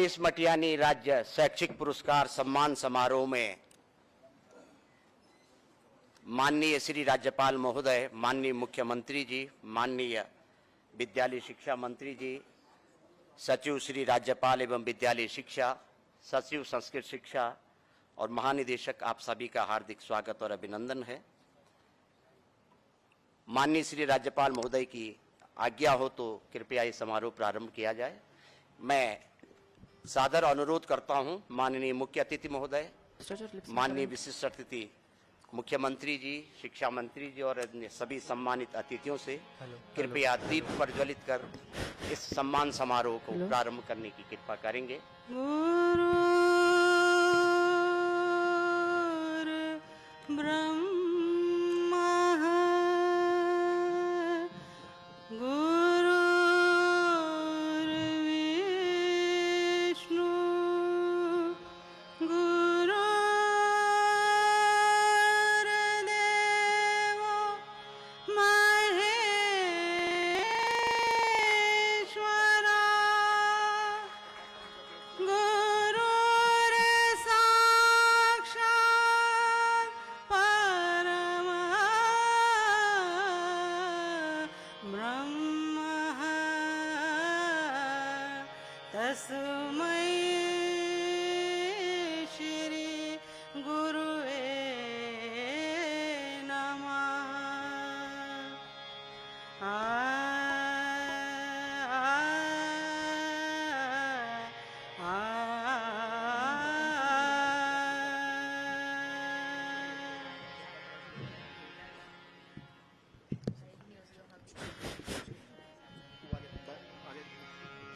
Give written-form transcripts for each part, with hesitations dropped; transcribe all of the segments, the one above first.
इस मटियानी राज्य शैक्षिक पुरस्कार सम्मान समारोह में माननीय श्री राज्यपाल महोदय, माननीय मुख्यमंत्री जी, माननीय विद्यालय शिक्षा मंत्री जी, सचिव श्री राज्यपाल एवं विद्यालय शिक्षा, सचिव संस्कृत शिक्षा और महानिदेशक, आप सभी का हार्दिक स्वागत और अभिनंदन है। माननीय श्री राज्यपाल महोदय की आज्ञा हो तो कृपया ये समारोह प्रारंभ किया जाए। मैं सादर अनुरोध करता हूं माननीय मुख्य अतिथि महोदय, माननीय विशिष्ट अतिथि मुख्यमंत्री जी, शिक्षा मंत्री जी और अन्य सभी सम्मानित अतिथियों से कृपया दीप प्रज्वलित कर इस सम्मान समारोह को प्रारंभ करने की कृपा करेंगे।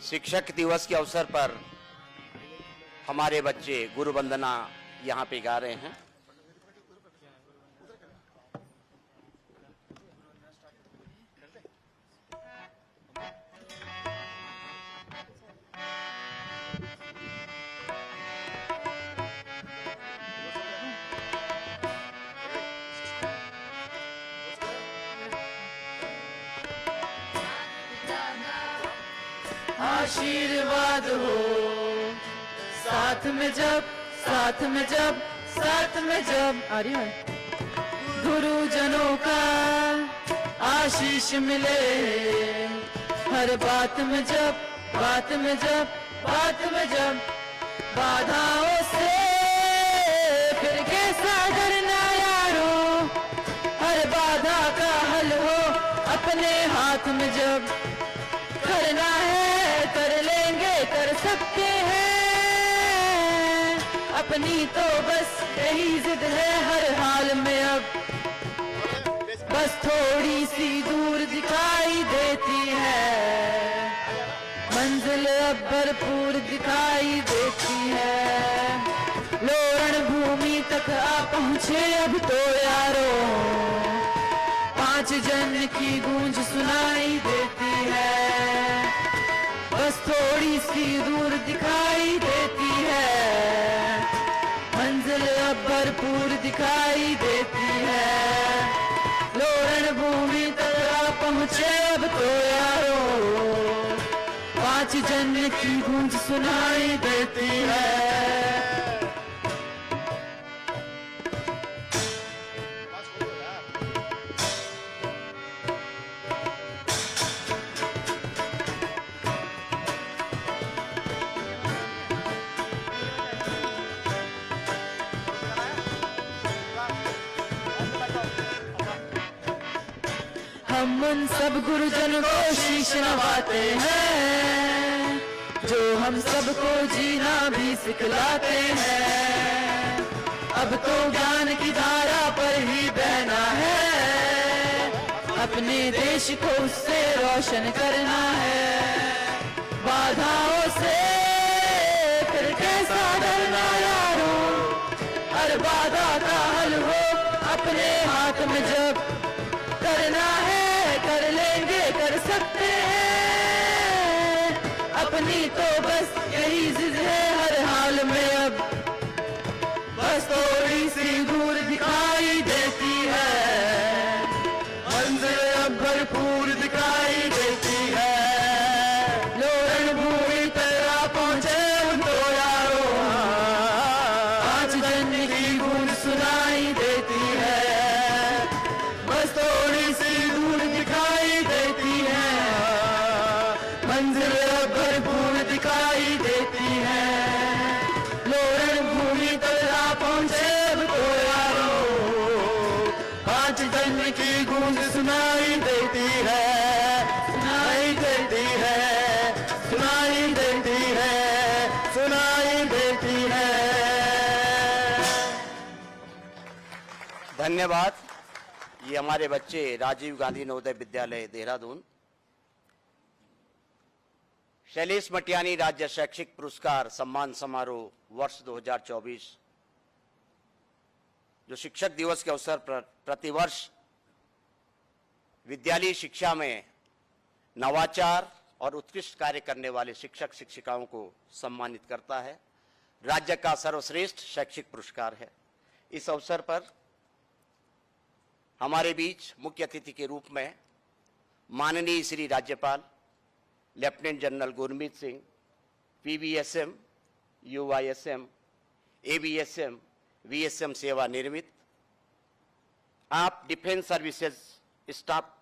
शिक्षक दिवस के अवसर पर हमारे बच्चे गुरु वंदना यहाँ पे गा रहे हैं। आशीर्वाद हो साथ में जब अरे गुरुजनों का आशीष मिले हर बात में जब बाधाओं से फिर कैसा डरना यारो, हर बाधा का हल हो अपने हाथ में जब करना है कर लेंगे, कर सकते हैं अपनी तो बस यही जिद है हर हाल में। अब बस थोड़ी सी दूर दिखाई देती है मंजिल, अब भरपूर दिखाई देती है। लो रणभूमि तक आ पहुँचे अब तो यारो, 5 जन की गूंज सुनाई देती है। बस थोड़ी सी दूर दिखाई देती है मंजिल, अब भरपूर दिखाई देती है। लो रणभूमि तक आ पहुँचे अब तो यारो, 5 जन की गूंज सुनाई देती है। हम उन सब गुरुजनों को शीश नवाते हैं जो हम सबको जीना भी सिखलाते हैं। अब तो ज्ञान की धारा पर ही बहना है, अपने देश को उससे रोशन करना है। बाधाओं से फिर कैसा डरना यारो, हर बाधा का हल हो अपने हाथ में जब करना है कर लेंगे, कर सकते हैं अपनी तो बस यही जिद है हर हाल में। अब बस थोड़ी सी दूर दिखाई देती है मंजिल, अब भरपूर दिखाई देती है। लो रणभूमि तक आ पहुँचे सुनाई देती है। धन्यवाद। ये हमारे बच्चे राजीव गांधी नवोदय विद्यालय देहरादून, शैलेश मटियानी राज्य शैक्षिक पुरस्कार सम्मान समारोह वर्ष 2024, जो शिक्षक दिवस के अवसर पर प्रतिवर्ष विद्यालयी शिक्षा में नवाचार और उत्कृष्ट कार्य करने वाले शिक्षक शिक्षिकाओं को सम्मानित करता है, राज्य का सर्वश्रेष्ठ शैक्षिक पुरस्कार है। इस अवसर पर हमारे बीच मुख्य अतिथि के रूप में माननीय श्री राज्यपाल lieutenant general Gurmeet Singh, PBSM, UYSM, ABSM, VSM सेवा निर्मित, आप डिफेंस सर्विसेज स्टाफ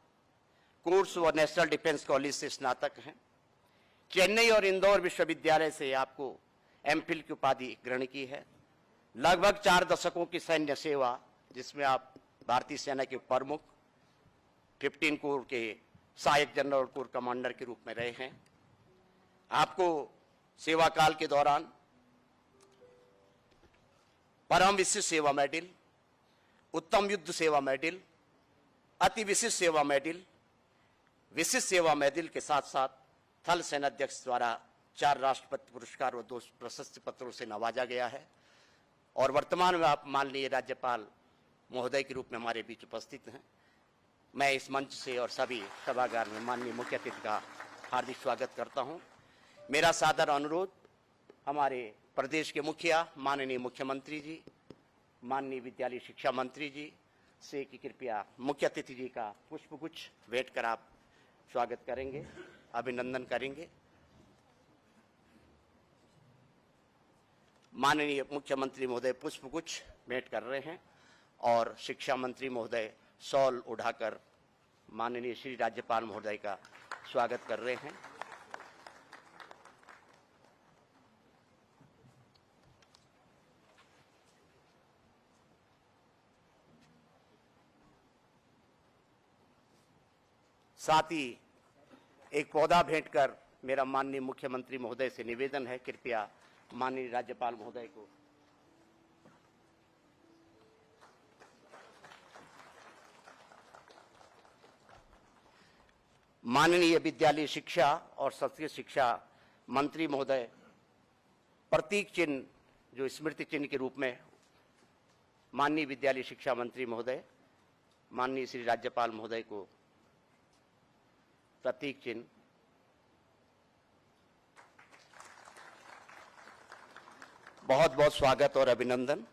कोर्स व नेशनल डिफेंस कॉलेज से स्नातक हैं। चेन्नई और इंदौर विश्वविद्यालय से आपको एमफिल की उपाधि ग्रहण की है। लगभग 4 दशकों की सैन्य सेवा, जिसमें आप भारतीय सेना के प्रमुख 15 कोर के सहायक जनरल कोर कमांडर के रूप में रहे हैं। आपको सेवा काल के दौरान परम विशिष्ट सेवा मेडल, उत्तम युद्ध सेवा मेडल, अति विशिष्ट सेवा मेडल, विशिष्ट सेवा मेडल के साथ साथ थल सेनाध्यक्ष द्वारा 4 राष्ट्रपति पुरस्कार व 2 प्रशस्ति पत्रों से नवाजा गया है। और वर्तमान में आप माननीय राज्यपाल महोदय के रूप में हमारे बीच उपस्थित हैं। मैं इस मंच से और सभी सभागार में माननीय मुख्य अतिथि का हार्दिक स्वागत करता हूं। मेरा सादर अनुरोध हमारे प्रदेश के मुखिया माननीय मुख्यमंत्री जी, माननीय विद्यालय शिक्षा मंत्री जी से कि कृपया मुख्य अतिथि जी का पुष्पगुच्छ भेंट कर आप स्वागत करेंगे, अभिनंदन करेंगे। माननीय मुख्यमंत्री महोदय पुष्पगुच्छ भेंट कर रहे हैं और शिक्षा मंत्री महोदय शॉल उठाकर माननीय श्री राज्यपाल महोदय का स्वागत कर रहे हैं। साथ ही एक पौधा भेंट कर मेरा माननीय मुख्यमंत्री महोदय से निवेदन है, कृपया माननीय राज्यपाल महोदय को माननीय विद्यालय शिक्षा और संस्कृत शिक्षा मंत्री महोदय प्रतीक चिन्ह, जो स्मृति चिन्ह के रूप में माननीय विद्यालय शिक्षा मंत्री महोदय माननीय श्री राज्यपाल महोदय को प्रतीक चिन्ह, बहुत बहुत स्वागत और अभिनंदन।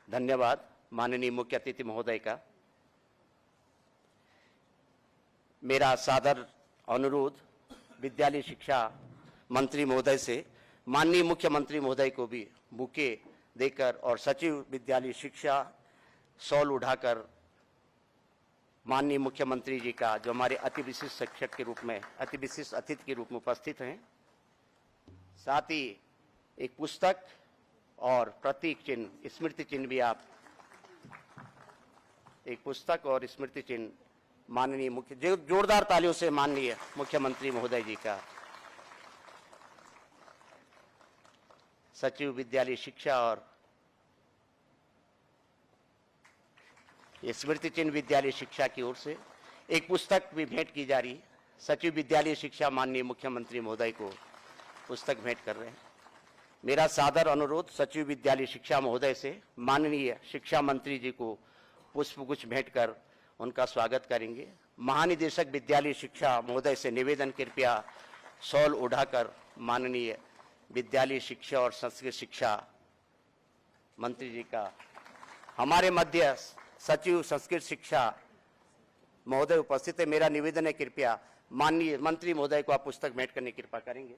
धन्यवाद माननीय मुख्य अतिथि महोदय का। मेरा सादर अनुरोध विद्यालय शिक्षा मंत्री महोदय से माननीय मुख्यमंत्री महोदय को भी बुके देकर और सचिव विद्यालय शिक्षा शॉल उठाकर माननीय मुख्यमंत्री जी का, जो हमारे अति विशिष्ट शिक्षक के रूप में, अति विशिष्ट अतिथि के रूप में उपस्थित हैं, साथ ही एक पुस्तक और प्रतीक चिन्ह स्मृति चिन्ह भी आप, एक पुस्तक और स्मृति चिन्ह माननीय मुख्य, जोरदार तालियों से माननीय मुख्यमंत्री महोदय जी का, सचिव विद्यालय शिक्षा और स्मृति चिन्ह विद्यालय शिक्षा की ओर से एक पुस्तक भी भेंट की जा रही है। सचिव विद्यालय शिक्षा माननीय मुख्यमंत्री महोदय को पुस्तक भेंट कर रहे हैं। मेरा सादर अनुरोध सचिव विद्यालय शिक्षा महोदय से माननीय शिक्षा मंत्री जी को पुष्पगुच्छ भेंट कर उनका स्वागत करेंगे। महानिदेशक विद्यालय शिक्षा महोदय से निवेदन, कृपया शॉल उठाकर माननीय विद्यालय शिक्षा और संस्कृत शिक्षा मंत्री जी का, हमारे मध्य सचिव संस्कृत शिक्षा महोदय उपस्थित है। मेरा निवेदन है, कृपया माननीय मंत्री महोदय को आप पुस्तक भेंट करने की कृपा करेंगे।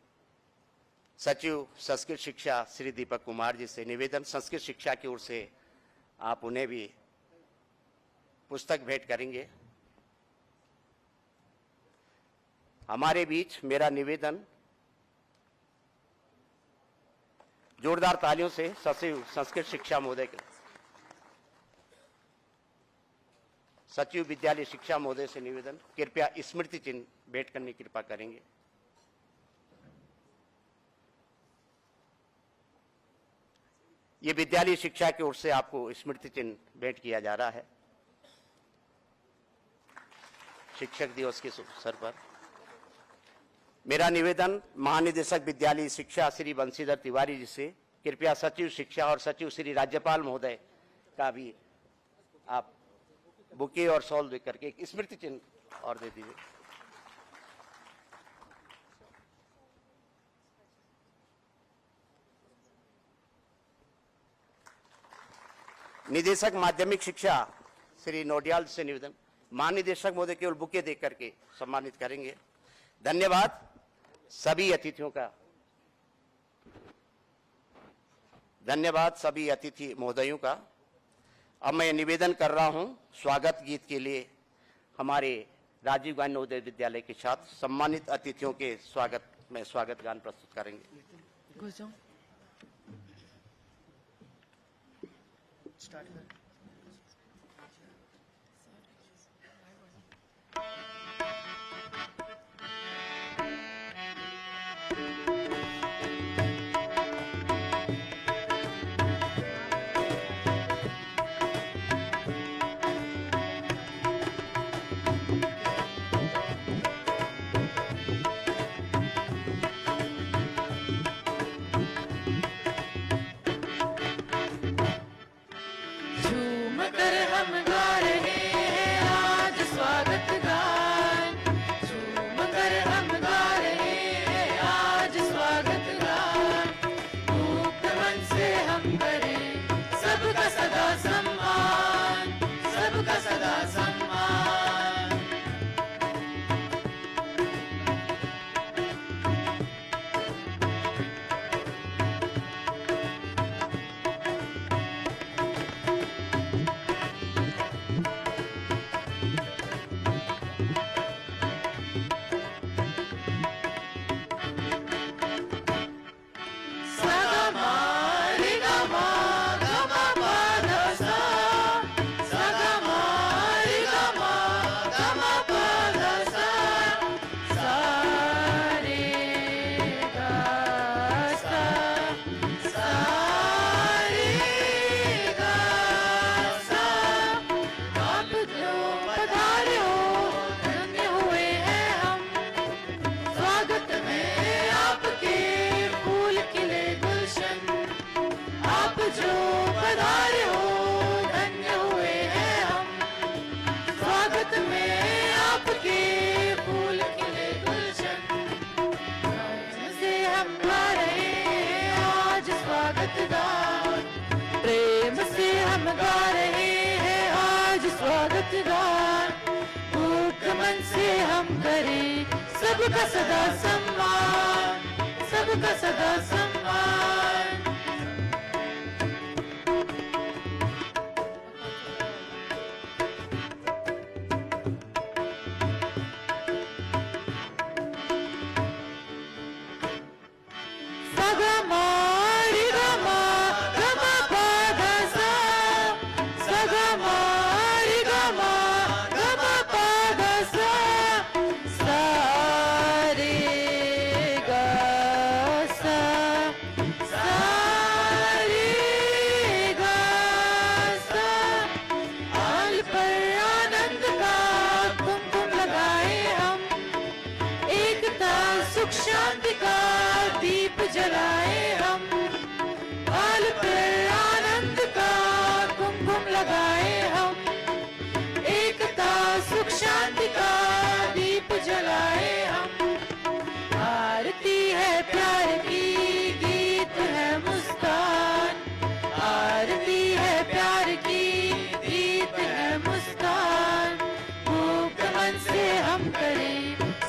सचिव संस्कृत शिक्षा श्री दीपक कुमार जी से निवेदन, संस्कृत शिक्षा की ओर से आप उन्हें भी पुस्तक भेंट करेंगे। हमारे बीच मेरा निवेदन, जोरदार तालियों से सचिव संस्कृत शिक्षा महोदय के, सचिव विद्यालय शिक्षा महोदय से निवेदन, कृपया स्मृति चिन्ह भेंट करने की कृपा करेंगे। ये विद्यालय शिक्षा की ओर से आपको स्मृति चिन्ह भेंट किया जा रहा है शिक्षक दिवस के अवसर पर। मेरा निवेदन महानिदेशक विद्यालय शिक्षा श्री बंशीधर तिवारी जी से कृपया सचिव शिक्षा और सचिव श्री राज्यपाल महोदय का भी आप बुके और शॉल दे करके एक स्मृति चिन्ह और दे दीजिए। निदेशक माध्यमिक शिक्षा श्री नोडियाल से निवेदन, महानिदेशक महोदय केवल बुके देख करके सम्मानित करेंगे। धन्यवाद सभी अतिथियों का, धन्यवाद सभी अतिथि महोदयों का। अब मैं निवेदन कर रहा हूं स्वागत गीत के लिए हमारे राजीव गांधी नवोदय विद्यालय के छात्र सम्मानित अतिथियों के स्वागत में स्वागत गान प्रस्तुत करेंगे। प्रेम से हम गा रहे हैं आज स्वागत गान, पूर्ण मन से हम करें सबका सदा सम्मान, सबका सदा सम्मान। शांति का दीप जलाए हम, बाल पर आनंद का कुमकुम लगाए हम, एकता सुख शांति का दीप जलाए हम। आरती है प्यार की, गीत है मुस्कान, आरती है प्यार की, गीत है मुस्कान। मुक्त मन से हम करें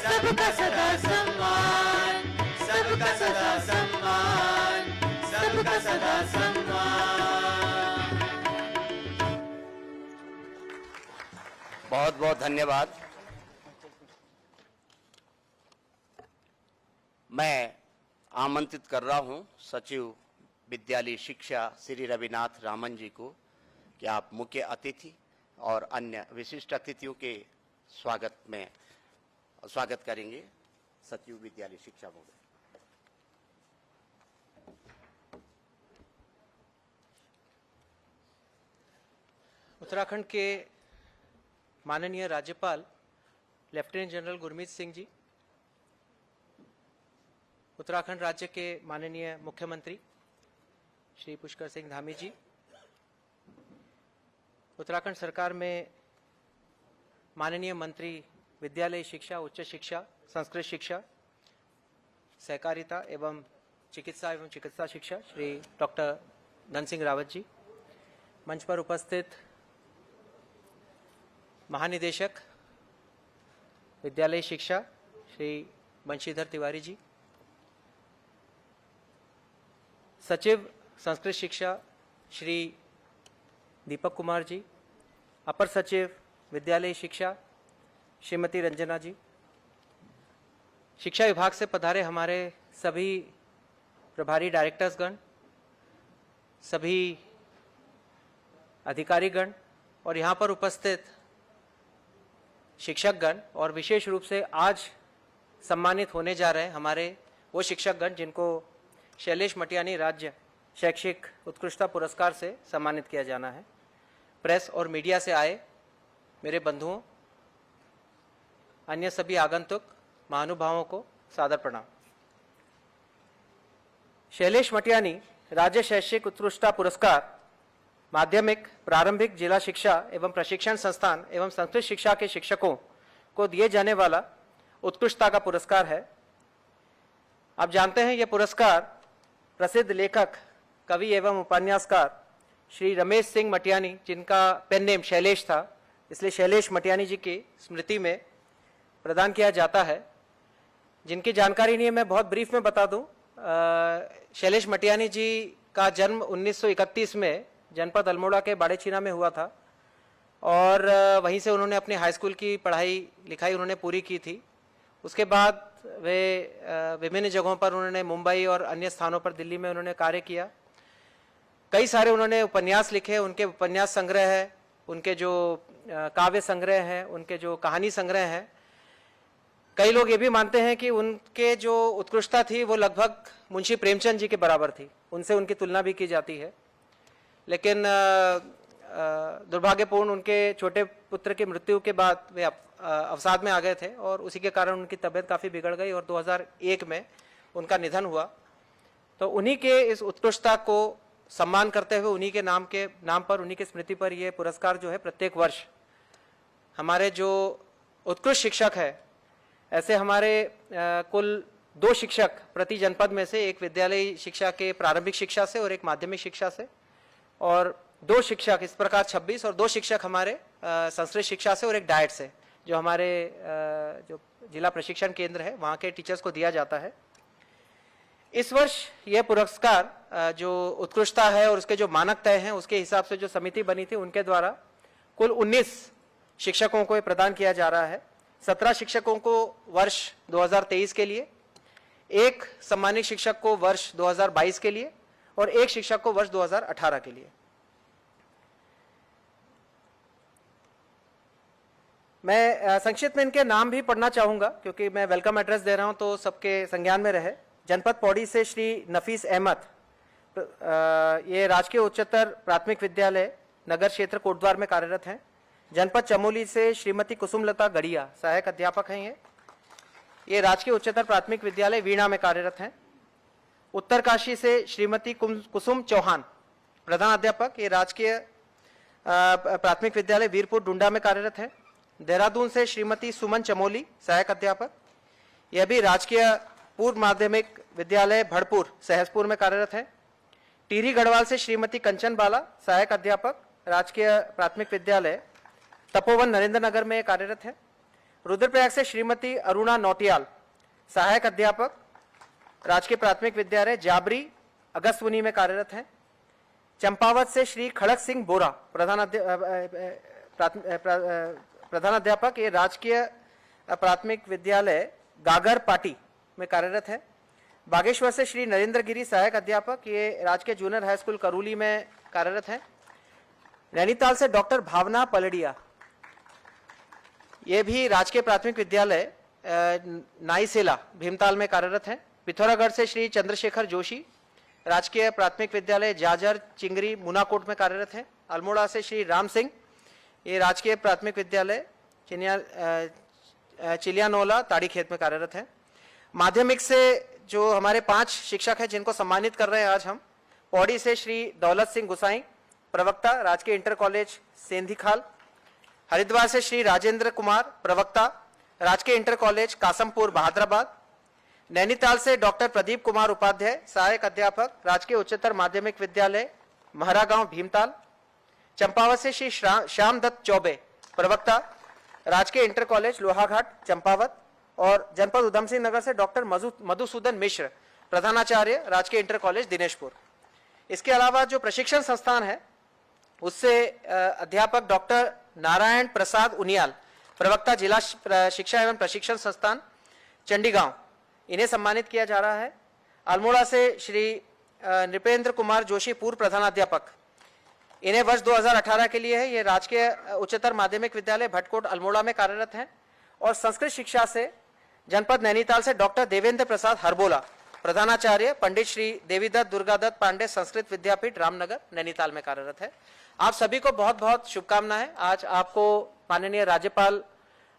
सबका सदा सम्मान, सबका सदा सम्मान, सबका सदा सम्मान। बहुत बहुत धन्यवाद। मैं आमंत्रित कर रहा हूं सचिव विद्यालय शिक्षा श्री रविनाथ रामन जी को कि आप मुख्य अतिथि और अन्य विशिष्ट अतिथियों के स्वागत करेंगे। सचिव विद्यालय शिक्षा महोदय। उत्तराखंड के माननीय राज्यपाल लेफ्टिनेंट जनरल गुरमीत सिंह जी, उत्तराखंड राज्य के माननीय मुख्यमंत्री श्री पुष्कर सिंह धामी जी, उत्तराखंड सरकार में माननीय मंत्री विद्यालय शिक्षा, उच्च शिक्षा, संस्कृत शिक्षा, सहकारिता एवं चिकित्सा शिक्षा श्री डॉक्टर धन सिंह रावत जी, मंच पर उपस्थित महानिदेशक विद्यालय शिक्षा श्री बंशीधर तिवारी जी, सचिव संस्कृत शिक्षा श्री दीपक कुमार जी, अपर सचिव विद्यालय शिक्षा श्रीमती रंजना जी, शिक्षा विभाग से पधारे हमारे सभी प्रभारी डायरेक्टर्सगण, सभी अधिकारीगण और यहाँ पर उपस्थित शिक्षकगण, और विशेष रूप से आज सम्मानित होने जा रहे हैं हमारे वो शिक्षकगण जिनको शैलेश मटियानी राज्य शैक्षिक उत्कृष्टता पुरस्कार से सम्मानित किया जाना है। प्रेस और मीडिया से आए मेरे बंधुओं, अन्य सभी आगंतुक महानुभावों को सादर प्रणाम। शैलेश मटियानी राज्य शैक्षिक उत्कृष्टता पुरस्कार माध्यमिक, प्रारंभिक, जिला शिक्षा एवं प्रशिक्षण संस्थान एवं संस्कृत शिक्षा के शिक्षकों को दिए जाने वाला उत्कृष्टता का पुरस्कार है। आप जानते हैं यह पुरस्कार प्रसिद्ध लेखक, कवि एवं उपन्यासकार श्री रमेश सिंह मटियानी, जिनका पेन नेम शैलेश था, इसलिए शैलेश मटियानी जी की स्मृति में प्रदान किया जाता है। जिनकी जानकारी नहीं है मैं बहुत ब्रीफ में बता दूं। शैलेश मटियानी जी का जन्म 1931 में जनपद अल्मोड़ा के बाड़ेछीना में हुआ था और वहीं से उन्होंने अपनी हाई स्कूल की पढ़ाई लिखाई उन्होंने पूरी की थी। उसके बाद वे विभिन्न जगहों पर उन्होंने मुंबई और अन्य स्थानों पर दिल्ली में उन्होंने कार्य किया। कई सारे उन्होंने उपन्यास लिखे, उनके उपन्यास संग्रह है, उनके जो काव्य संग्रह हैं, उनके जो कहानी संग्रह हैं। कई लोग ये भी मानते हैं कि उनके जो उत्कृष्टता थी वो लगभग मुंशी प्रेमचंद जी के बराबर थी, उनसे उनकी तुलना भी की जाती है। लेकिन दुर्भाग्यपूर्ण उनके छोटे पुत्र की मृत्यु के बाद वे अवसाद में आ गए थे और उसी के कारण उनकी तबीयत काफ़ी बिगड़ गई और 2001 में उनका निधन हुआ। तो उन्हीं के इस उत्कृष्टता को सम्मान करते हुए उन्हीं के नाम पर, उन्हीं की स्मृति पर यह पुरस्कार जो है प्रत्येक वर्ष हमारे जो उत्कृष्ट शिक्षक है, ऐसे हमारे कुल 2 शिक्षक प्रति जनपद में से, एक विद्यालय शिक्षा के प्रारंभिक शिक्षा से और एक माध्यमिक शिक्षा से, और 2 शिक्षक इस प्रकार 26 और 2 शिक्षक हमारे संस्कृत शिक्षा से और एक डाइट से, जो हमारे जो जिला प्रशिक्षण केंद्र है वहाँ के टीचर्स को दिया जाता है। इस वर्ष यह पुरस्कार जो उत्कृष्टता है और उसके जो मानक तय हैं उसके हिसाब से जो समिति बनी थी उनके द्वारा कुल 19 शिक्षकों को प्रदान किया जा रहा है। 17 शिक्षकों को वर्ष 2023 के लिए, एक सम्मानित शिक्षक को वर्ष 2022 के लिए और एक शिक्षक को वर्ष 2018 के लिए। मैं संक्षिप्त में इनके नाम भी पढ़ना चाहूंगा क्योंकि मैं वेलकम एड्रेस दे रहा हूं तो सबके संज्ञान में रहे। जनपद पौड़ी से श्री नफीस अहमद, ये राजकीय उच्चतर प्राथमिक विद्यालय नगर क्षेत्र कोटद्वार में कार्यरत हैं। जनपद चमोली से श्रीमती कुसुमलता गढ़िया, सहायक अध्यापक हैं ये राजकीय उच्चतर प्राथमिक विद्यालय वीणा में कार्यरत हैं। उत्तरकाशी से श्रीमती कुसुम चौहान, प्रधान अध्यापक, ये राजकीय प्राथमिक विद्यालय वीरपुर डुंडा में कार्यरत है। देहरादून से श्रीमती सुमन चमोली, सहायक अध्यापक, यह भी राजकीय पूर्व माध्यमिक विद्यालय भड़पुर सहसपुर में कार्यरत है। टिहरी गढ़वाल से श्रीमती कंचन बाला, सहायक अध्यापक, राजकीय प्राथमिक विद्यालय तपोवन नरेंद्र नगर में कार्यरत है। रुद्रप्रयाग से श्रीमती अरुणा नौटियाल, सहायक अध्यापक, राजकीय प्राथमिक विद्यालय जाबरी अगस्तमुनि में कार्यरत हैं। चंपावत से श्री खड़क सिंह बोरा, प्रधान अध्यापक, ये राजकीय प्राथमिक विद्यालय गागर पाटी में कार्यरत है। बागेश्वर से श्री नरेंद्र गिरी, सहायक अध्यापक, ये राजकीय जूनियर हाई स्कूल करूली में कार्यरत है। नैनीताल से डॉक्टर भावना पलड़िया, ये भी राजकीय प्राथमिक विद्यालय नाईसेला भीमताल में कार्यरत है। पिथौरागढ़ से श्री चंद्रशेखर जोशी, राजकीय प्राथमिक विद्यालय जाजर चिंगरी मुनाकोट में कार्यरत है। अल्मोड़ा से श्री राम सिंह, ये राजकीय प्राथमिक विद्यालय चिलियानोला ताड़ीखेत में कार्यरत है। माध्यमिक से जो हमारे 5 शिक्षक हैं जिनको सम्मानित कर रहे हैं आज हम, पौड़ी से श्री दौलत सिंह गुसाई, प्रवक्ता, राजकीय इंटर कॉलेज सेंधिखाल। हरिद्वार से श्री राजेंद्र कुमार, प्रवक्ता, राजकीय इंटर कॉलेज कासमपुर बहादुराबाद। नैनीताल से डॉक्टर प्रदीप कुमार उपाध्याय, सहायक अध्यापक, राजकीय उच्चतर माध्यमिक विद्यालय महरागांव भीमताल। चंपावत से श्री श्याम दत्त चौबे, प्रवक्ता, राजकीय इंटर कॉलेज लोहाघाट चंपावत। और जनपद उधम सिंह नगर से डॉक्टर मधुसूदन मिश्र, प्रधानाचार्य, राजकीय इंटर कॉलेज दिनेशपुर। इसके अलावा जो प्रशिक्षण संस्थान है उससे अध्यापक डॉक्टर नारायण प्रसाद उनियाल, प्रवक्ता, जिला शिक्षा एवं प्रशिक्षण संस्थान चंडीगांव, इन्हें सम्मानित किया जा रहा है। अल्मोड़ा से श्री नृपेंद्र कुमार जोशी, पूर्व प्रधानाध्यापक, इन्हें वर्ष 2018 के लिए है। ये राजकीय उच्चतर माध्यमिक विद्यालय भटकोट अल्मोड़ा में कार्यरत हैं। और संस्कृत शिक्षा से जनपद नैनीताल से डॉक्टर देवेंद्र प्रसाद हरबोला, प्रधानाचार्य, पंडित श्री देवीदत्त दुर्गादत्त पांडे संस्कृत विद्यापीठ रामनगर नैनीताल में कार्यरत है। आप सभी को बहुत बहुत शुभकामनाएं। आज आपको माननीय राज्यपाल,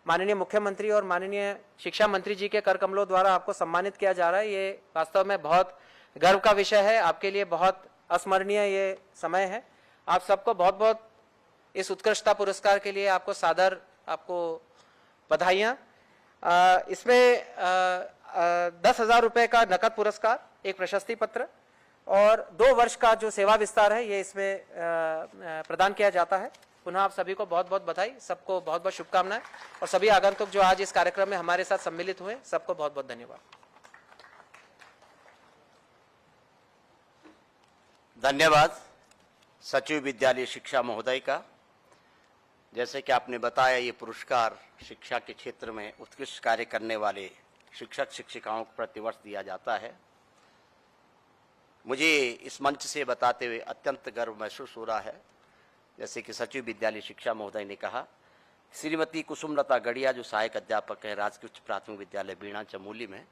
माननीय मुख्यमंत्री और माननीय शिक्षा मंत्री जी के कर कमलों द्वारा आपको सम्मानित किया जा रहा है। ये वास्तव में बहुत गर्व का विषय है, आपके लिए बहुत अस्मरणीय ये समय है। आप सबको बहुत बहुत इस उत्कृष्टता पुरस्कार के लिए आपको सादर बधाइयां। इसमें 10,000 रुपए का नकद पुरस्कार, एक प्रशस्ति पत्र और 2 वर्ष का जो सेवा विस्तार है ये इसमें प्रदान किया जाता है। पुनः आप सभी को बहुत बहुत बधाई, सबको बहुत बहुत शुभकामनाएं। और सभी आगंतुक जो आज इस कार्यक्रम में हमारे साथ सम्मिलित हुए, सबको बहुत बहुत धन्यवाद। धन्यवाद सचिव विद्यालय शिक्षा महोदय का। जैसे कि आपने बताया, ये पुरस्कार शिक्षा के क्षेत्र में उत्कृष्ट कार्य करने वाले शिक्षक शिक्षिकाओं को प्रतिवर्ष दिया जाता है। मुझे इस मंच से बताते हुए अत्यंत गर्व महसूस हो रहा है। जैसे कि सचिव विद्यालय शिक्षा महोदय ने कहा, श्रीमती कुसुमलता गढ़िया जो सहायक अध्यापक है राजकीय उच्च प्राथमिक विद्यालय बीणा चमोली में,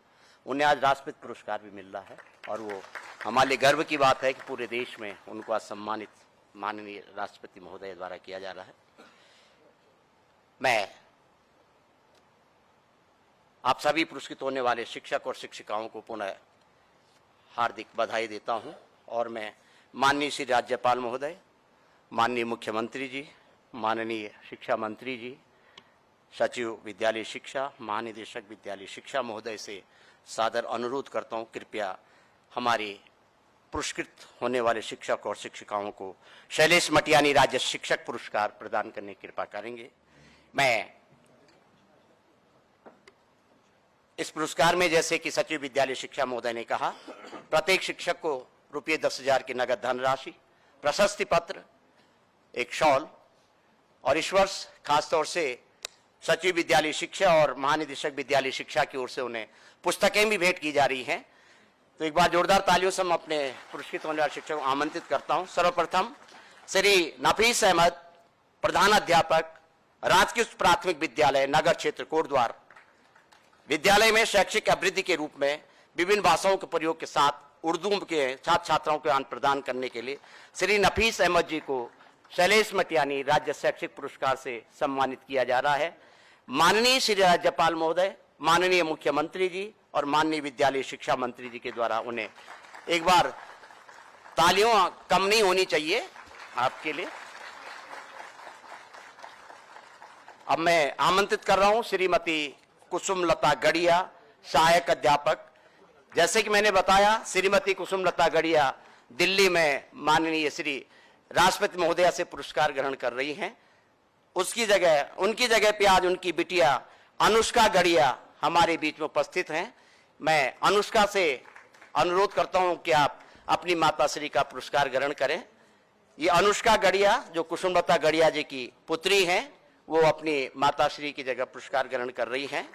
उन्हें आज राष्ट्रपति पुरस्कार भी मिल रहा है। और वो हमारे लिए गर्व की बात है कि पूरे देश में उनको आज सम्मानित माननीय राष्ट्रपति महोदय द्वारा किया जा रहा है। मैं आप सभी पुरस्कृत होने वाले शिक्षक और शिक्षिकाओं को पुनः हार्दिक बधाई देता हूं। और मैं माननीय श्री राज्यपाल महोदय, माननीय मुख्यमंत्री जी, माननीय शिक्षा मंत्री जी, सचिव विद्यालय शिक्षा, महानिदेशक विद्यालय शिक्षा महोदय से सादर अनुरोध करता हूं, कृपया हमारे पुरस्कृत होने वाले शिक्षक और शिक्षिकाओं को शैलेश मटियानी राज्य शिक्षक पुरस्कार प्रदान करने की कृपा करेंगे। मैं इस पुरस्कार में, जैसे कि सचिव विद्यालय शिक्षा महोदय ने कहा, प्रत्येक शिक्षक को रुपये 10,000 की नगद धनराशि, प्रशस्ति पत्र, एक शॉल और इस वर्ष खासतौर से सचिव विद्यालय शिक्षा और महानिदेशक विद्यालय शिक्षा की ओर से उन्हें पुस्तकें भी भेंट की जा रही हैं। तो एक बार जोरदार तालियों से मैं अपने पुरस्कृत होने वाले शिक्षकों को आमंत्रित करता हूं। सर्वप्रथम श्री नफीस अहमद, प्रधानाध्यापक, राजकीय प्राथमिक विद्यालय नगर क्षेत्र कोटद्वार। विद्यालय में शैक्षिक अभिवृद्धि के रूप में विभिन्न भाषाओं के प्रयोग के साथ उर्दू के छात्र छात्राओं को ज्ञान प्रदान करने के लिए श्री नफीस अहमद जी को शैलेश मटियानी राज्य शैक्षिक पुरस्कार से सम्मानित किया जा रहा है। माननीय श्री राज्यपाल महोदय, माननीय मुख्यमंत्री जी और माननीय विद्यालय शिक्षा मंत्री जी के द्वारा उन्हें एक बार तालियों कम नहीं होनी चाहिए आपके लिए। अब मैं आमंत्रित कर रहा हूं श्रीमती कुसुमलता गढ़िया, सहायक अध्यापक। जैसे कि मैंने बताया, श्रीमती कुसुमलता गढ़िया दिल्ली में माननीय श्री राष्ट्रपति महोदया से पुरस्कार ग्रहण कर रही हैं। उनकी जगह पे आज उनकी बिटिया अनुष्का गढ़िया हमारे बीच में उपस्थित हैं। मैं अनुष्का से अनुरोध करता हूं कि आप अपनी माता श्री का पुरस्कार ग्रहण करें। ये अनुष्का गढ़िया जो कुसुमलता गढ़िया जी की पुत्री हैं, वो अपनी माता श्री की जगह पुरस्कार ग्रहण कर रही हैं।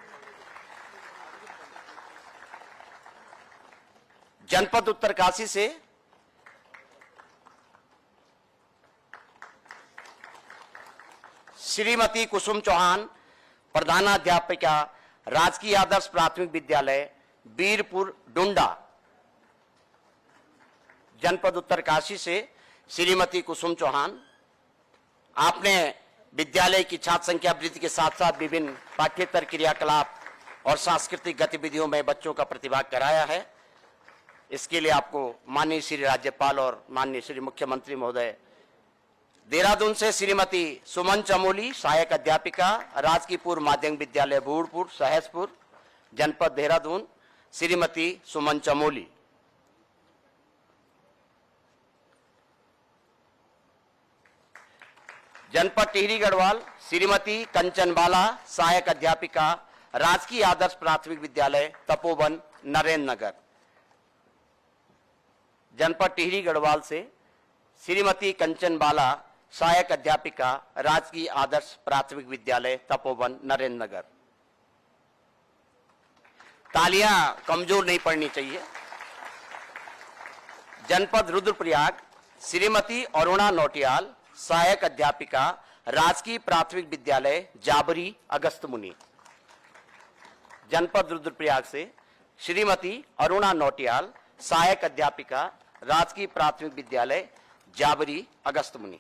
जनपद उत्तरकाशी से श्रीमती कुसुम चौहान, प्रधानाध्यापिका, राजकीय आदर्श प्राथमिक विद्यालय बीरपुर डुंडा। जनपद उत्तरकाशी से श्रीमती कुसुम चौहान, आपने विद्यालय की छात्र संख्या वृद्धि के साथ साथ विभिन्न पाठ्येतर क्रियाकलाप और सांस्कृतिक गतिविधियों में बच्चों का प्रतिभाग कराया है। इसके लिए आपको माननीय श्री राज्यपाल और माननीय श्री मुख्यमंत्री महोदय, देहरादून से श्रीमती सुमन चमोली, सहायक अध्यापिका, राजकीय पूर्व माध्यमिक विद्यालय बूढ़पुर सहसपुर, जनपद देहरादून, श्रीमती सुमन चमोली। जनपद टिहरी गढ़वाल, श्रीमती कंचन बाला, सहायक अध्यापिका, राजकीय आदर्श प्राथमिक विद्यालय तपोवन नरेंद्र नगर। जनपद टिहरी गढ़वाल से श्रीमती कंचन बाला, सहायक अध्यापिका, राजकीय आदर्श प्राथमिक विद्यालय तपोवन नरेंद्र नगर। तालियां कमजोर नहीं पड़नी चाहिए। जनपद रुद्रप्रयाग, श्रीमती अरुणा नौटियाल, सहायक अध्यापिका, राजकीय प्राथमिक विद्यालय जाबरी अगस्त मुनि। जनपद रुद्रप्रयाग से श्रीमती अरुणा नौटियाल, सहायक अध्यापिका, राजकीय प्राथमिक विद्यालय जाबरी अगस्त मुनि।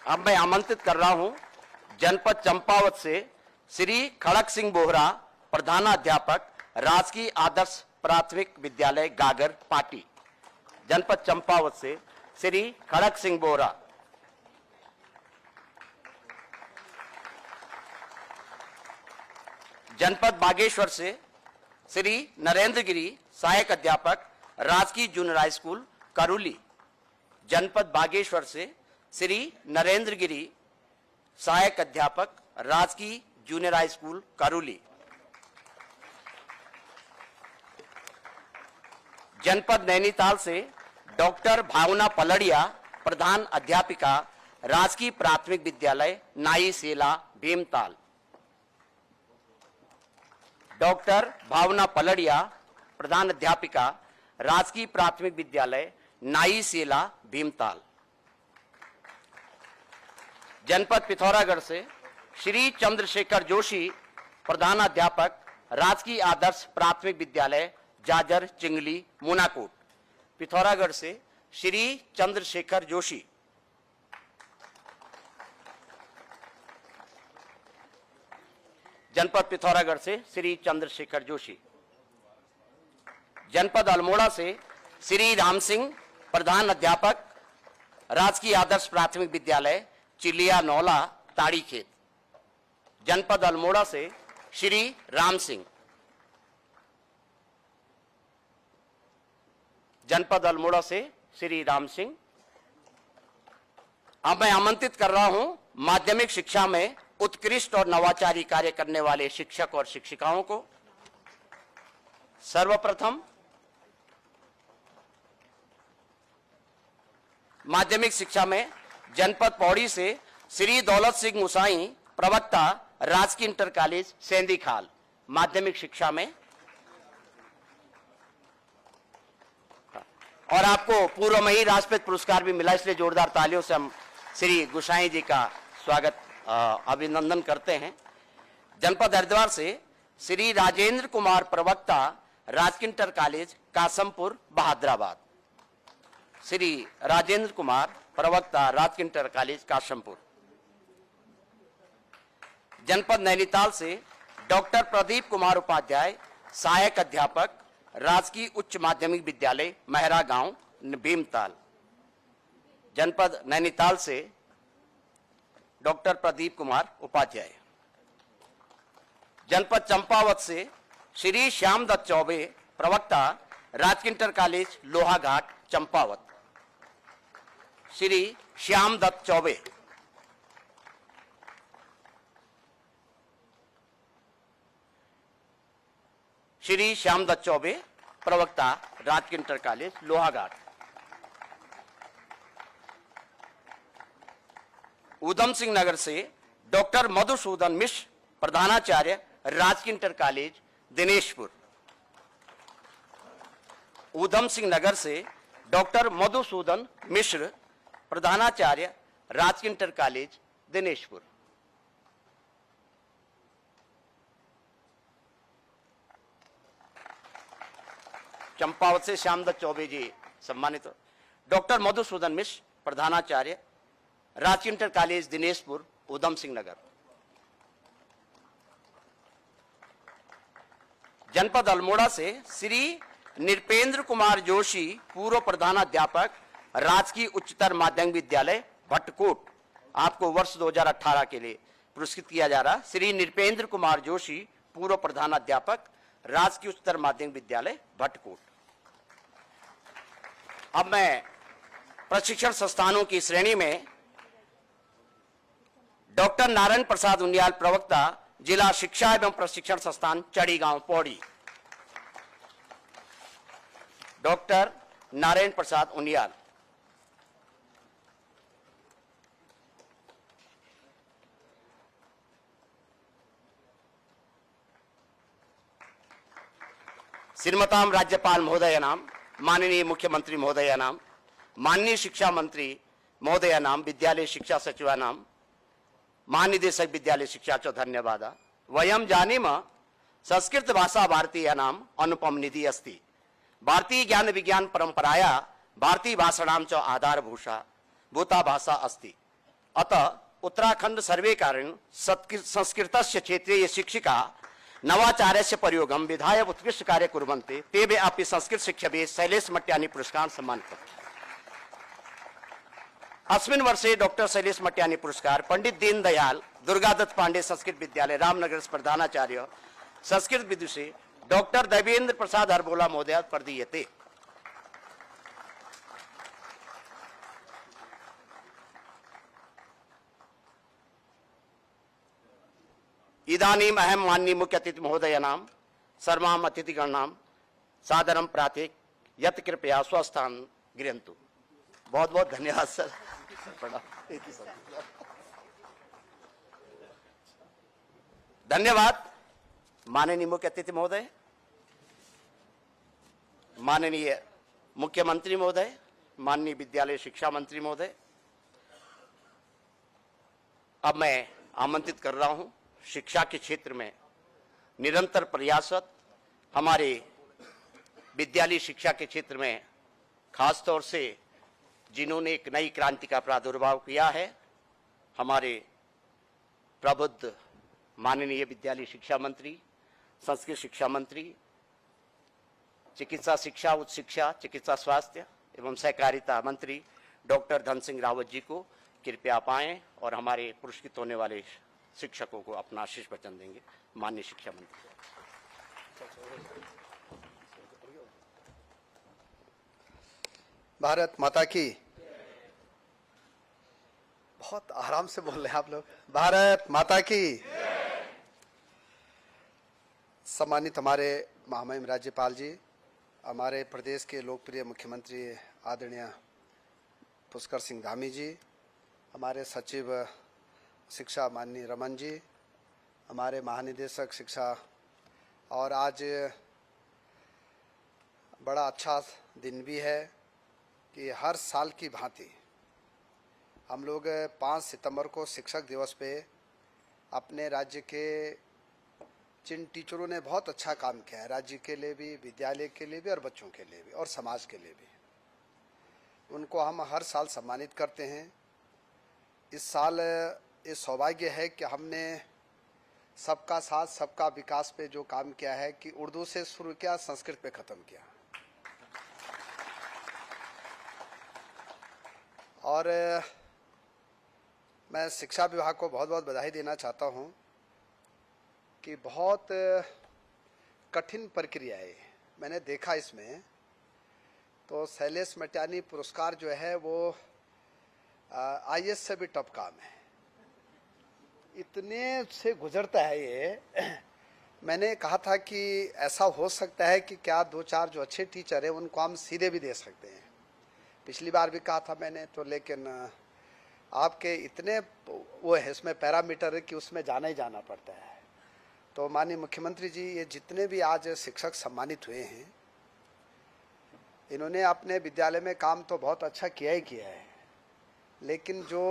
अब मैं आमंत्रित कर रहा हूं जनपद चंपावत से श्री खड़क सिंह बोहरा, प्रधानाध्यापक, राजकीय आदर्श प्राथमिक विद्यालय गागर पाटी। जनपद चंपावत से श्री खड़क सिंह बोहरा। जनपद बागेश्वर से श्री नरेंद्र गिरी, सहायक अध्यापक, राजकीय जूनियर हाई स्कूल करूली। जनपद बागेश्वर से श्री नरेंद्र गिरी, सहायक अध्यापक, राजकीय जूनियर हाई स्कूल करूली। जनपद नैनीताल से डॉक्टर भावना पलड़िया, प्रधान अध्यापिका, राजकीय प्राथमिक विद्यालय नाई सेला भीमताल। डॉक्टर भावना पलड़िया, प्रधान अध्यापिका, राजकीय प्राथमिक विद्यालय नाई सेला भीमताल। जनपद पिथौरागढ़ से श्री चंद्रशेखर जोशी, प्रधानाध्यापक, राजकीय आदर्श प्राथमिक विद्यालय जाजर चिंगली मुनाकोट। पिथौरागढ़ से श्री चंद्रशेखर जोशी। जनपद पिथौरागढ़ से श्री चंद्रशेखर जोशी। जनपद अल्मोड़ा से श्री राम सिंह, प्रधान अध्यापक, राजकीय आदर्श प्राथमिक विद्यालय चिलिया नौला ताड़ी खेत। जनपद अल्मोड़ा से श्री राम सिंह। जनपद अल्मोड़ा से श्री राम सिंह। अब मैं आमंत्रित कर रहा हूं माध्यमिक शिक्षा में उत्कृष्ट और नवाचारी कार्य करने वाले शिक्षक और शिक्षिकाओं को। सर्वप्रथम माध्यमिक शिक्षा में जनपद पौड़ी से श्री दौलत सिंह मुसाई, प्रवक्ता, राजकीय इंटर कॉलेज सेंधी खाल। माध्यमिक शिक्षा में। और आपको पूर्व में ही राष्ट्रपति पुरस्कार भी मिला, इसलिए जोरदार तालियों से हम श्री गुसाई जी का स्वागत अभिनंदन करते हैं। जनपद हरिद्वार से श्री राजेंद्र कुमार, प्रवक्ता, राजकीय इंटर कॉलेज कासमपुर बहादुराबाद। श्री राजेंद्र कुमार, प्रवक्ता, राजकीय इंटर कॉलेज कासमपुर। जनपद नैनीताल से डॉक्टर प्रदीप कुमार उपाध्याय, सहायक अध्यापक, राजकीय उच्च माध्यमिक विद्यालय महरा गांव भीमताल। जनपद नैनीताल से डॉक्टर प्रदीप कुमार उपाध्याय। जनपद चंपावत से श्री श्याम दत्त चौबे, प्रवक्ता, राजकीय इंटर कॉलेज लोहाघाट चंपावत। श्री श्याम दत्त चौबे। श्री श्याम दत्त चौबे, प्रवक्ता, राजकीय इंटर कॉलेज लोहाघाट। उधम सिंह नगर से डॉक्टर मधुसूदन मिश्र, प्रधानाचार्य, राजकीय इंटर कॉलेज दिनेशपुर। उधम सिंह नगर से डॉक्टर मधुसूदन मिश्र, प्रधानाचार्य, राजकीय इंटर कॉलेज दिनेशपुर। चंपावत से श्यामदत्त चौबे जी सम्मानित। डॉक्टर मधुसूदन मिश्र, प्रधानाचार्य, रांची इंटर कॉलेज दिनेशपुर, उधम सिंह नगर। जनपद अल्मोड़ा से श्री नृपेंद्र कुमार जोशी, पूर्व प्रधानाध्यापक, राजकीय उच्चतर माध्यमिक विद्यालय भट्टकोट, आपको वर्ष 2018 के लिए पुरस्कृत किया जा रहा। श्री नृपेंद्र कुमार जोशी, पूर्व प्रधानाध्यापक, राजकीय उच्चतर माध्यमिक विद्यालय भट्टकोट। अब मैं प्रशिक्षण संस्थानों की श्रेणी में डॉक्टर नारायण प्रसाद उनियाल, प्रवक्ता, जिला शिक्षा एवं प्रशिक्षण संस्थान चड़ीगांव पौड़ी। डॉक्टर नारायण प्रसाद उनियाल। श्रीमताम राज्यपाल महोदयानां, माननीय मुख्यमंत्री महोदयानां, माननीय शिक्षा मंत्री महोदयानां, विद्यालय शिक्षा सचिवानां, महानिदेशक विद्यालय शिक्षा च धन्यवाद। वयं जानीम संस्कृत भाषा भारतीयानां अनुपम निधि अस्ति। भारतीय ज्ञान विज्ञान परंपराया भारतीय भाषाणां च आधारभूता भाषा अस्ति। अतः उत्तराखंड सर्वे कारण संस्कृतस्य क्षेत्रीय शिक्षिका नवाचार्यस्य प्रयोगं विधाय उत्कृष्ट कार्य कुर्वन्ते तेभ्य अपि संस्कृत शिक्षाविद शैलेश मट्यानी पुरस्कार सम्मानित। अस्मिन् वर्षे डॉक्टर शैलेश मट्यानी पुरस्कार पंडित दीनदयाल दुर्गादत्त पांडे संस्कृत विद्यालय रामनगर प्रधानाचार्य संस्कृत विदुषी डॉक्टर देवेंद्र प्रसाद हरबोला महोदय प्रदीयते। इदानीम अहम माननीय मुख्य अतिथि महोदयानां सर्वाम अतिथिगणां सादरं प्रार्थये यत् कृपया स्वस्थान गृह्णन्तु। बहुत बहुत धन्यवाद सर। धन्यवाद माननीय मुख्य अतिथि महोदय, माननीय मुख्यमंत्री महोदय, माननीय विद्यालय शिक्षा मंत्री महोदय। अब मैं आमंत्रित कर रहा हूं शिक्षा के क्षेत्र में निरंतर प्रयासरत हमारे विद्यालय शिक्षा के क्षेत्र में खास तौर से जिन्होंने एक नई क्रांति का प्रादुर्भाव किया है, हमारे प्रबुद्ध माननीय विद्यालय शिक्षा मंत्री, संस्कृत शिक्षा मंत्री, चिकित्सा शिक्षा, उच्च शिक्षा, चिकित्सा स्वास्थ्य एवं सहकारिता मंत्री डॉक्टर धन सिंह रावत जी को कृपया पाएं और हमारे पुरस्कृत होने वाले शिक्षकों को अपना आशीष वचन देंगे। माननीय शिक्षा मंत्री। भारत माता की। बहुत आराम से बोल रहे हैं आप लोग। भारत माता की। सम्मानित हमारे महामहिम राज्यपाल जी, हमारे प्रदेश के लोकप्रिय मुख्यमंत्री आदरणीय पुष्कर सिंह धामी जी, हमारे सचिव शिक्षा माननीय रमन जी, हमारे महानिदेशक शिक्षा, और आज बड़ा अच्छा दिन भी है कि हर साल की भांति हम लोग 5 सितंबर को शिक्षक दिवस पे अपने राज्य के जिन टीचरों ने बहुत अच्छा काम किया है, राज्य के लिए भी, विद्यालय के लिए भी और बच्चों के लिए भी और समाज के लिए भी, उनको हम हर साल सम्मानित करते हैं। इस साल ये सौभाग्य है कि हमने सबका साथ सबका विकास पे जो काम किया है कि उर्दू से शुरू किया, संस्कृत पे ख़त्म किया। और मैं शिक्षा विभाग को बहुत बहुत बधाई देना चाहता हूं कि बहुत कठिन प्रक्रिया है मैंने देखा इसमें। तो शैलेश मट्यानी पुरस्कार जो है वो IAS से भी टफ काम है, इतने से गुजरता है ये। मैंने कहा था कि ऐसा हो सकता है कि क्या 2-4 जो अच्छे टीचर हैं उनको हम सीधे भी दे सकते हैं, पिछली बार भी कहा था मैंने तो, लेकिन आपके इतने वो है इसमें पैरामीटर है कि उसमें जाना ही जाना पड़ता है। तो माननीय मुख्यमंत्री जी, ये जितने भी आज शिक्षक सम्मानित हुए हैं, इन्होंने अपने विद्यालय में काम तो बहुत अच्छा किया ही किया है, लेकिन जो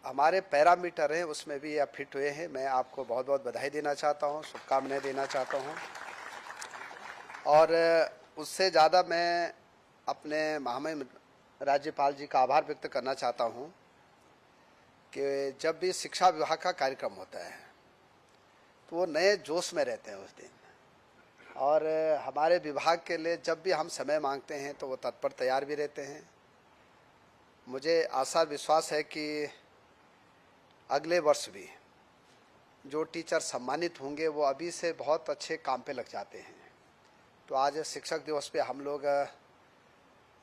हमारे पैरामीटर हैं उसमें भी आप फिट हुए हैं। मैं आपको बहुत बहुत बधाई देना चाहता हूं, शुभकामनाएं देना चाहता हूं। और उससे ज़्यादा मैं अपने महामहिम राज्यपाल जी का आभार व्यक्त करना चाहता हूं कि जब भी शिक्षा विभाग का कार्यक्रम होता है तो वो नए जोश में रहते हैं उस दिन, और हमारे विभाग के लिए जब भी हम समय मांगते हैं तो वो तत्पर तैयार भी रहते हैं। मुझे आशा विश्वास है कि अगले वर्ष भी जो टीचर सम्मानित होंगे वो अभी से बहुत अच्छे काम पे लग जाते हैं। तो आज शिक्षक दिवस पे हम लोग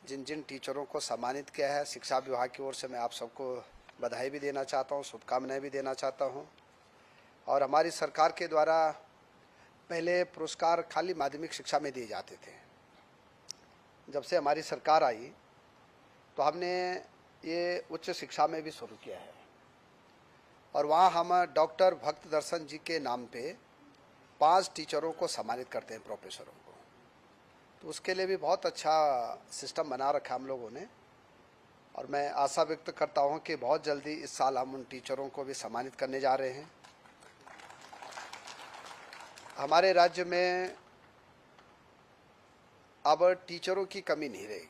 जिन जिन टीचरों को सम्मानित किया है, शिक्षा विभाग की ओर से मैं आप सबको बधाई भी देना चाहता हूँ, शुभकामनाएं भी देना चाहता हूँ। और हमारी सरकार के द्वारा पहले पुरस्कार खाली माध्यमिक शिक्षा में दिए जाते थे। जब से हमारी सरकार आई तो हमने ये उच्च शिक्षा में भी शुरू किया है, और वहाँ हम डॉक्टर भक्त दर्शन जी के नाम पे 5 टीचरों को सम्मानित करते हैं, प्रोफेसरों को। तो उसके लिए भी बहुत अच्छा सिस्टम बना रखा हम लोगों ने, और मैं आशा व्यक्त करता हूँ कि बहुत जल्दी इस साल हम उन टीचरों को भी सम्मानित करने जा रहे हैं। हमारे राज्य में अब टीचरों की कमी नहीं रहेगी,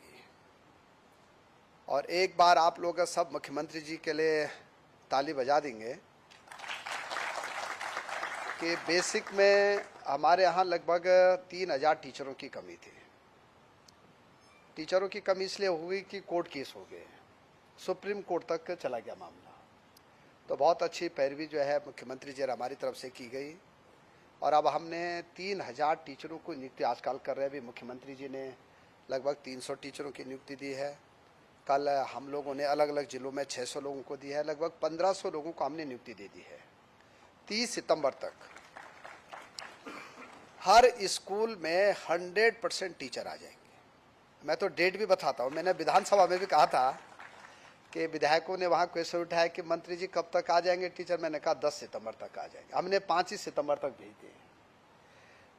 और एक बार आप लोग सब मुख्यमंत्री जी के लिए ताली बजा देंगे कि बेसिक में हमारे यहाँ लगभग 3000 टीचरों की कमी थी। टीचरों की कमी इसलिए हुई कि कोर्ट केस हो गए, सुप्रीम कोर्ट तक चला गया मामला। तो बहुत अच्छी पैरवी जो है मुख्यमंत्री जी हमारी तरफ से की गई, और अब हमने 3000 टीचरों को नियुक्ति आजकल कर रहे हैं। अभी मुख्यमंत्री जी ने लगभग 300 टीचरों की नियुक्ति दी है। कल हम लोगों ने अलग अलग जिलों में 600 लोगों को दिया है, लगभग 1500 लोगों को हमने नियुक्ति दे दी है। 30 सितंबर तक हर स्कूल में 100% टीचर आ जाएंगे। मैं तो डेट भी बताता हूँ, मैंने विधानसभा में भी कहा था कि विधायकों ने वहाँ क्वेश्चन उठाया कि मंत्री जी कब तक आ जाएंगे टीचर, मैंने कहा 10 सितंबर तक आ जाएंगे। हमने 5 ही सितंबर तक भेज दिए।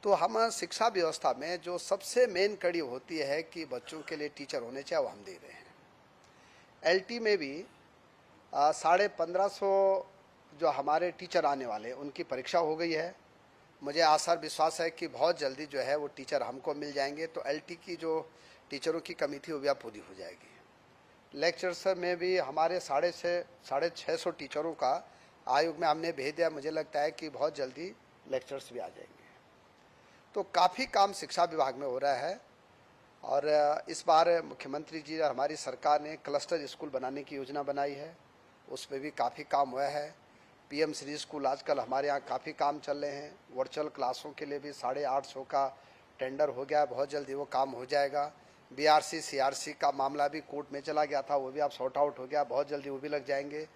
तो हम शिक्षा व्यवस्था में जो सबसे मेन कड़ी होती है कि बच्चों के लिए टीचर होने चाहिए, वो हम दे रहे हैं। एलटी में भी 1550 जो हमारे टीचर आने वाले उनकी परीक्षा हो गई है। मुझे आशा विश्वास है कि बहुत जल्दी जो है वो टीचर हमको मिल जाएंगे, तो एलटी की जो टीचरों की कमी थी वो भी अब पूरी हो जाएगी। लेक्चर्स में भी हमारे 650 टीचरों का आयोग में हमने भेज दिया। मुझे लगता है कि बहुत जल्दी लेक्चर्स भी आ जाएंगे। तो काफ़ी काम शिक्षा विभाग में हो रहा है, और इस बार मुख्यमंत्री जी हमारी सरकार ने क्लस्टर स्कूल बनाने की योजना बनाई है, उस पर भी काफ़ी काम हुआ है। पीएम श्री स्कूल आजकल हमारे यहाँ काफ़ी काम चल रहे हैं। वर्चुअल क्लासों के लिए भी 850 का टेंडर हो गया, बहुत जल्दी वो काम हो जाएगा। बीआरसी सीआरसी का मामला भी कोर्ट में चला गया था, वो भी अब सॉर्ट आउट हो गया, बहुत जल्दी वो भी लग जाएंगे।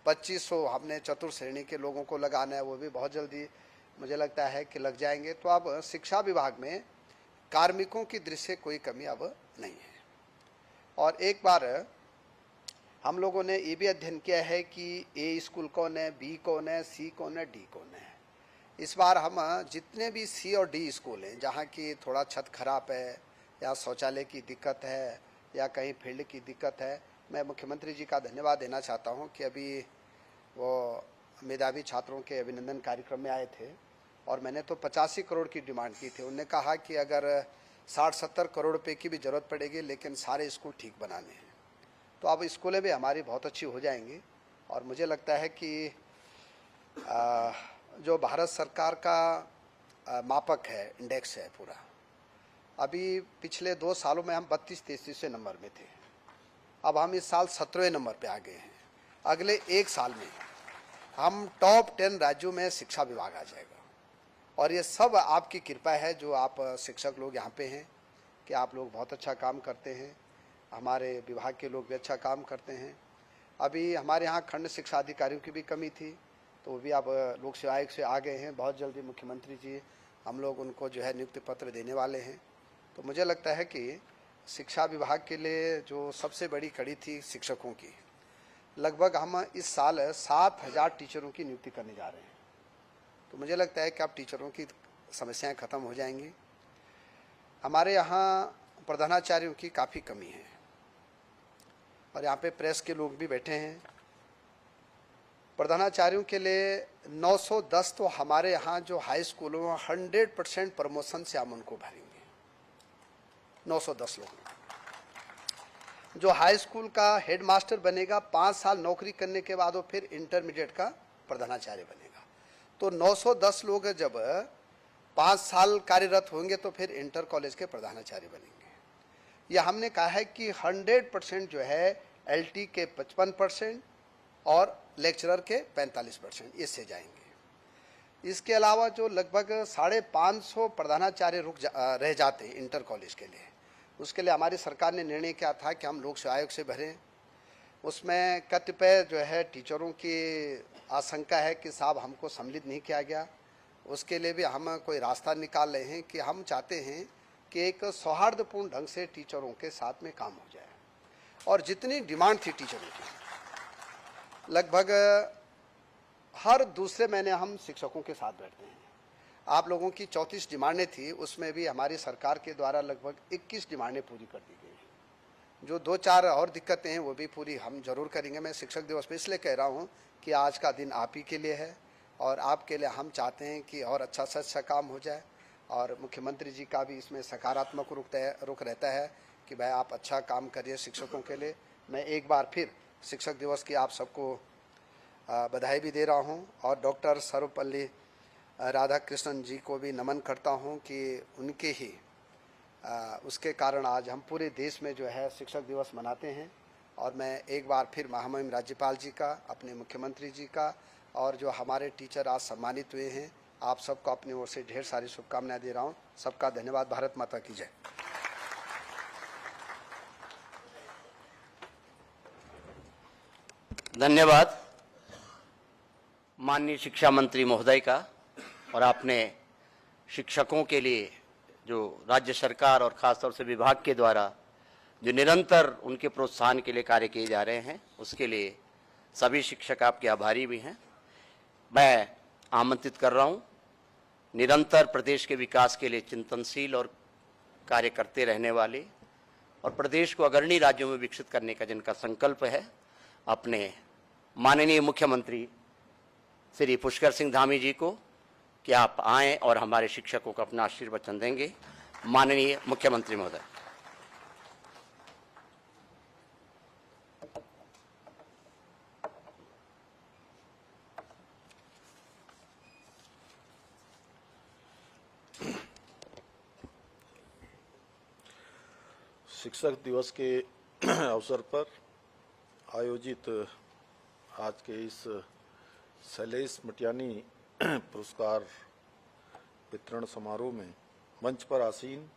2500 हमने चतुर्थ श्रेणी के लोगों को लगाना है, वो भी बहुत जल्दी मुझे लगता है कि लग जाएंगे। तो अब शिक्षा विभाग में कार्मिकों की दृष्टि से कोई कमी अब नहीं है। और एक बार हम लोगों ने ये भी अध्ययन किया है कि ए स्कूल कौन है, बी कौन है, सी कौन है, डी कौन है। इस बार हम जितने भी सी और डी स्कूल हैं जहाँ की थोड़ा छत खराब है, या शौचालय की दिक्कत है, या कहीं फील्ड की दिक्कत है, मैं मुख्यमंत्री जी का धन्यवाद देना चाहता हूँ कि अभी वो मेधावी छात्रों के अभिनंदन कार्यक्रम में आए थे, और मैंने तो 85 करोड़ की डिमांड की थी। उन्होंने कहा कि अगर 60-70 करोड़ रुपए की भी ज़रूरत पड़ेगी, लेकिन सारे स्कूल ठीक बनाने हैं। तो अब स्कूलें भी हमारी बहुत अच्छी हो जाएंगी, और मुझे लगता है कि जो भारत सरकार का मापक है, इंडेक्स है पूरा, अभी पिछले 2 सालों में हम 32-33 नंबर में थे, अब हम इस साल 17वें नंबर पे आ गए हैं। अगले 1 साल में हम टॉप 10 राज्यों में शिक्षा विभाग आ जाएगा, और ये सब आपकी कृपा है जो आप शिक्षक लोग यहाँ पे हैं, कि आप लोग बहुत अच्छा काम करते हैं। हमारे विभाग के लोग भी अच्छा काम करते हैं। अभी हमारे यहाँ खंड शिक्षा अधिकारियों की भी कमी थी, तो वो भी अब लोक सेवा आयोग से आ गए हैं। बहुत जल्दी मुख्यमंत्री जी हम लोग उनको जो है नियुक्ति पत्र देने वाले हैं। तो मुझे लगता है कि शिक्षा विभाग के लिए जो सबसे बड़ी कड़ी थी शिक्षकों की, लगभग हम इस साल 7000 टीचरों की नियुक्ति करने जा रहे हैं। तो मुझे लगता है कि अब टीचरों की समस्याएं खत्म हो जाएंगी। हमारे यहाँ प्रधानाचार्यों की काफ़ी कमी है, और यहाँ पे प्रेस के लोग भी बैठे हैं। प्रधानाचार्यों के लिए 910 तो हमारे यहाँ जो हाई स्कूलों में 100% प्रमोशन से हम उनको भरेंगे, 910 लोग। जो हाई स्कूल का हेड मास्टर बनेगा 5 साल नौकरी करने के बाद वो फिर इंटरमीडिएट का प्रधानाचार्य बनेगा। तो 910 लोग जब 5 साल कार्यरत होंगे तो फिर इंटर कॉलेज के प्रधानाचार्य बनेंगे। यह हमने कहा है कि 100% जो है एलटी के 55% और लेक्चरर के 45% इससे जाएंगे। इसके अलावा जो लगभग 550 प्रधानाचार्य रह जाते हैं इंटर कॉलेज के लिए, उसके लिए हमारी सरकार ने निर्णय किया था कि हम लोक सेवा आयोग से भरें। उसमें कतिपय जो है टीचरों की आशंका है कि साहब हमको सम्मिलित नहीं किया गया। उसके लिए भी हम कोई रास्ता निकाल रहे हैं कि हम चाहते हैं कि एक सौहार्दपूर्ण ढंग से टीचरों के साथ में काम हो जाए। और जितनी डिमांड थी टीचरों की, लगभग हर दूसरे महीने हम शिक्षकों के साथ बैठते हैं। आप लोगों की 34 डिमांडें थी, उसमें भी हमारी सरकार के द्वारा लगभग 21 डिमांडें पूरी कर दी गई। जो 2-4 और दिक्कतें हैं वो भी पूरी हम जरूर करेंगे। मैं शिक्षक दिवस पर इसलिए कह रहा हूँ कि आज का दिन आप ही के लिए है और आपके लिए हम चाहते हैं कि और अच्छा से अच्छा काम हो जाए। और मुख्यमंत्री जी का भी इसमें सकारात्मक रुख रहता है कि भाई आप अच्छा काम करिए शिक्षकों के लिए। मैं एक बार फिर शिक्षक दिवस की आप सबको बधाई भी दे रहा हूं और डॉक्टर सर्वपल्ली राधाकृष्णन जी को भी नमन करता हूं कि उनके ही उसके कारण आज हम पूरे देश में जो है शिक्षक दिवस मनाते हैं। और मैं एक बार फिर महामहिम राज्यपाल जी का, अपने मुख्यमंत्री जी का और जो हमारे टीचर आज सम्मानित हुए हैं, आप सबको अपनी ओर से ढेर सारी शुभकामनाएं दे रहा हूं। सबका धन्यवाद। भारत माता की जय। धन्यवाद माननीय शिक्षा मंत्री महोदय का। और आपने शिक्षकों के लिए जो राज्य सरकार और खासतौर से विभाग के द्वारा जो निरंतर उनके प्रोत्साहन के लिए कार्य किए जा रहे हैं, उसके लिए सभी शिक्षक आपके आभारी भी हैं। मैं आमंत्रित कर रहा हूं, निरंतर प्रदेश के विकास के लिए चिंतनशील और कार्य करते रहने वाले और प्रदेश को अग्रणी राज्यों में विकसित करने का जिनका संकल्प है, अपने माननीय मुख्यमंत्री श्री पुष्कर सिंह धामी जी को कि आप आएं और हमारे शिक्षकों को अपना आशीर्वचन देंगे। माननीय मुख्यमंत्री महोदय। शिक्षक दिवस के अवसर पर आयोजित आज के इस शैलेश मटियानी पुरस्कार वितरण समारोह में मंच पर आसीन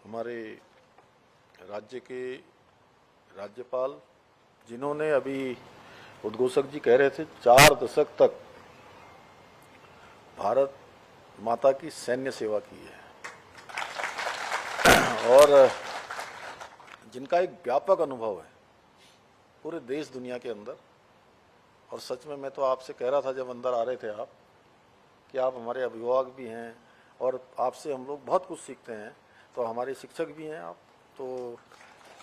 हमारे राज्य के राज्यपाल, जिन्होंने अभी उद्घोषक जी कह रहे थे 4 दशक तक भारत माता की सैन्य सेवा की है और जिनका एक व्यापक अनुभव है पूरे देश दुनिया के अंदर। और सच में मैं तो आपसे कह रहा था जब अंदर आ रहे थे आप कि आप हमारे अभिभावक भी हैं और आपसे हम लोग बहुत कुछ सीखते हैं, तो हमारे शिक्षक भी हैं आप तो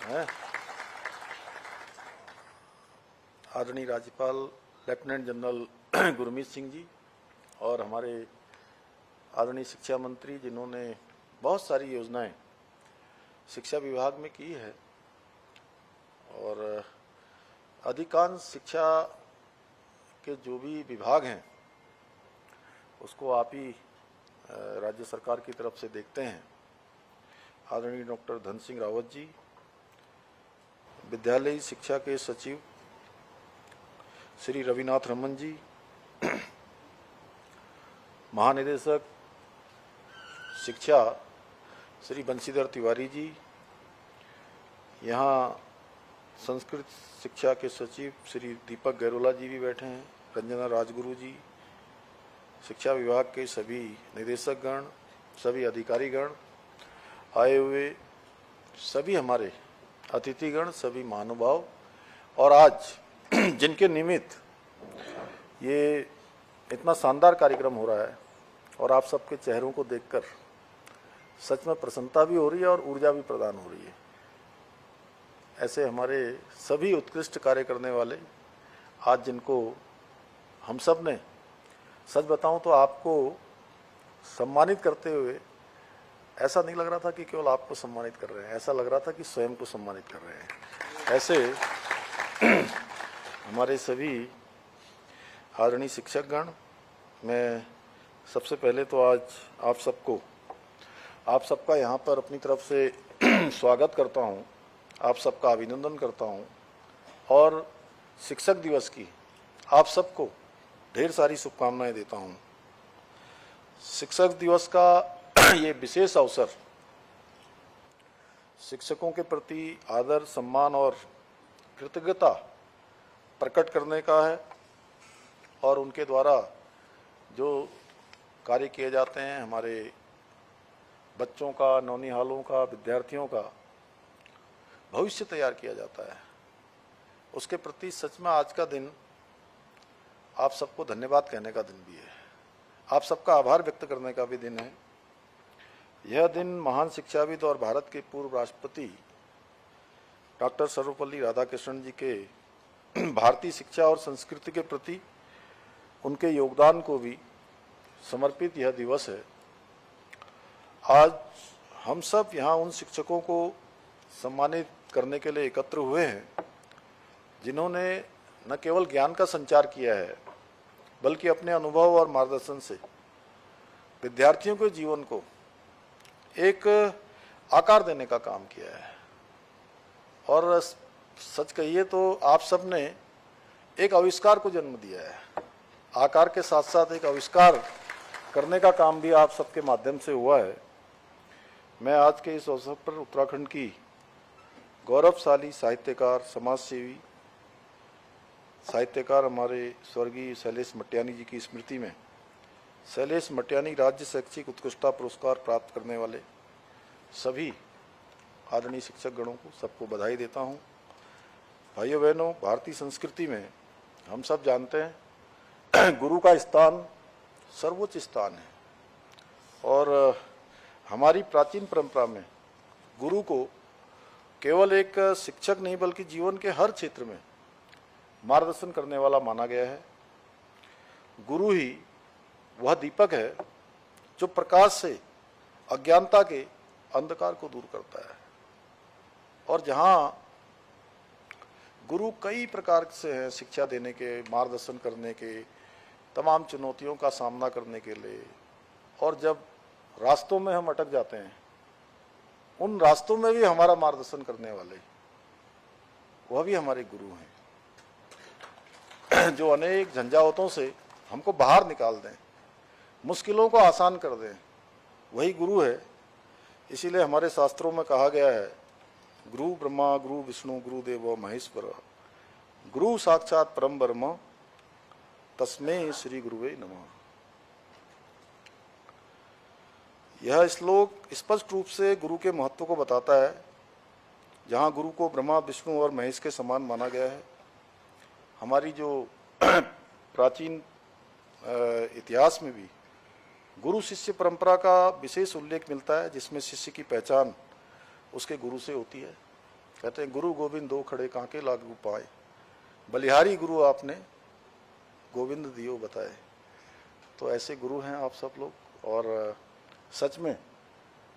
हैं। आदरणीय राज्यपाल लेफ्टिनेंट जनरल गुरमीत सिंह जी और हमारे आदरणीय शिक्षा मंत्री, जिन्होंने बहुत सारी योजनाएं शिक्षा विभाग में की है और अधिकांश शिक्षा के जो भी विभाग हैं उसको आप ही राज्य सरकार की तरफ से देखते हैं। आदरणीय डॉक्टर धन सिंह रावत जी, विद्यालयी शिक्षा के सचिव श्री रविनाथ रमन जी, महानिदेशक शिक्षा श्री बंशीधर तिवारी जी, यहाँ संस्कृत शिक्षा के सचिव श्री दीपक गैरोला जी भी बैठे हैं, रंजना राजगुरु जी, शिक्षा विभाग के सभी निदेशक गण, सभी अधिकारीगण, आए हुए सभी हमारे अतिथिगण, सभी महानुभाव और आज जिनके निमित्त ये इतना शानदार कार्यक्रम हो रहा है और आप सबके चेहरों को देखकर सच में प्रसन्नता भी हो रही है और ऊर्जा भी प्रदान हो रही है। ऐसे हमारे सभी उत्कृष्ट कार्य करने वाले आज जिनको हम सब ने, सच बताऊं तो आपको सम्मानित करते हुए ऐसा नहीं लग रहा था कि केवल आपको सम्मानित कर रहे हैं, ऐसा लग रहा था कि स्वयं को सम्मानित कर रहे हैं। ऐसे हमारे सभी आदरणीय शिक्षकगण, मैं सबसे पहले तो आज आप सबका यहाँ पर अपनी तरफ से स्वागत करता हूँ, आप सबका अभिनंदन करता हूँ और शिक्षक दिवस की आप सबको ढेर सारी शुभकामनाएं देता हूँ। शिक्षक दिवस का ये विशेष अवसर शिक्षकों के प्रति आदर, सम्मान और कृतज्ञता प्रकट करने का है और उनके द्वारा जो कार्य किए जाते हैं, हमारे बच्चों का, नौनिहालों का, विद्यार्थियों का भविष्य तैयार किया जाता है, उसके प्रति सच में आज का दिन आप सबको धन्यवाद कहने का दिन भी है, आप सबका आभार व्यक्त करने का भी दिन है। यह दिन महान शिक्षाविद और भारत के पूर्व राष्ट्रपति डॉक्टर सर्वपल्ली राधाकृष्णन जी के भारतीय शिक्षा और संस्कृति के प्रति उनके योगदान को भी समर्पित यह दिवस है। आज हम सब यहाँ उन शिक्षकों को सम्मानित करने के लिए एकत्र हुए हैं जिन्होंने न केवल ज्ञान का संचार किया है बल्कि अपने अनुभव और मार्गदर्शन से विद्यार्थियों के जीवन को एक आकार देने का काम किया है। और सच कहिए तो आप सब ने एक आविष्कार को जन्म दिया है। आकार के साथ साथ एक आविष्कार करने का काम भी आप सबके माध्यम से हुआ है। मैं आज के इस अवसर पर उत्तराखंड की गौरवशाली साहित्यकार, समाजसेवी साहित्यकार हमारे स्वर्गीय शैलेश मटियानी जी की स्मृति में शैलेश मटियानी राज्य शैक्षिक उत्कृष्टता पुरस्कार प्राप्त करने वाले सभी आदरणीय शिक्षक गणों को सबको बधाई देता हूँ। भाइयों बहनों, भारतीय संस्कृति में हम सब जानते हैं गुरु का स्थान सर्वोच्च स्थान है और हमारी प्राचीन परंपरा में गुरु को केवल एक शिक्षक नहीं बल्कि जीवन के हर क्षेत्र में मार्गदर्शन करने वाला माना गया है। गुरु ही वह दीपक है जो प्रकाश से अज्ञानता के अंधकार को दूर करता है। और जहाँ गुरु कई प्रकार से हैं शिक्षा देने के, मार्गदर्शन करने के, तमाम चुनौतियों का सामना करने के लिए, और जब रास्तों में हम अटक जाते हैं उन रास्तों में भी हमारा मार्गदर्शन करने वाले वह भी हमारे गुरु हैं जो अनेक झंझावतों से हमको बाहर निकाल दें, मुश्किलों को आसान कर दें, वही गुरु है। इसीलिए हमारे शास्त्रों में कहा गया है, गुरु ब्रह्मा गुरु विष्णु गुरु देवो महेश्वर, गुरु साक्षात परम ब्रह्म तस्मै श्री गुरुवे नमः। यह श्लोक स्पष्ट रूप से गुरु के महत्व को बताता है। जहाँ गुरु को ब्रह्मा विष्णु और महेश के समान माना गया है, हमारी जो प्राचीन इतिहास में भी गुरु शिष्य परंपरा का विशेष उल्लेख मिलता है, जिसमें शिष्य की पहचान उसके गुरु से होती है। कहते हैं गुरु गोविंद दो खड़े कांके लागू पाए, बलिहारी गुरु आपने गोविंद दियो बताए। तो ऐसे गुरु हैं आप सब लोग। और सच में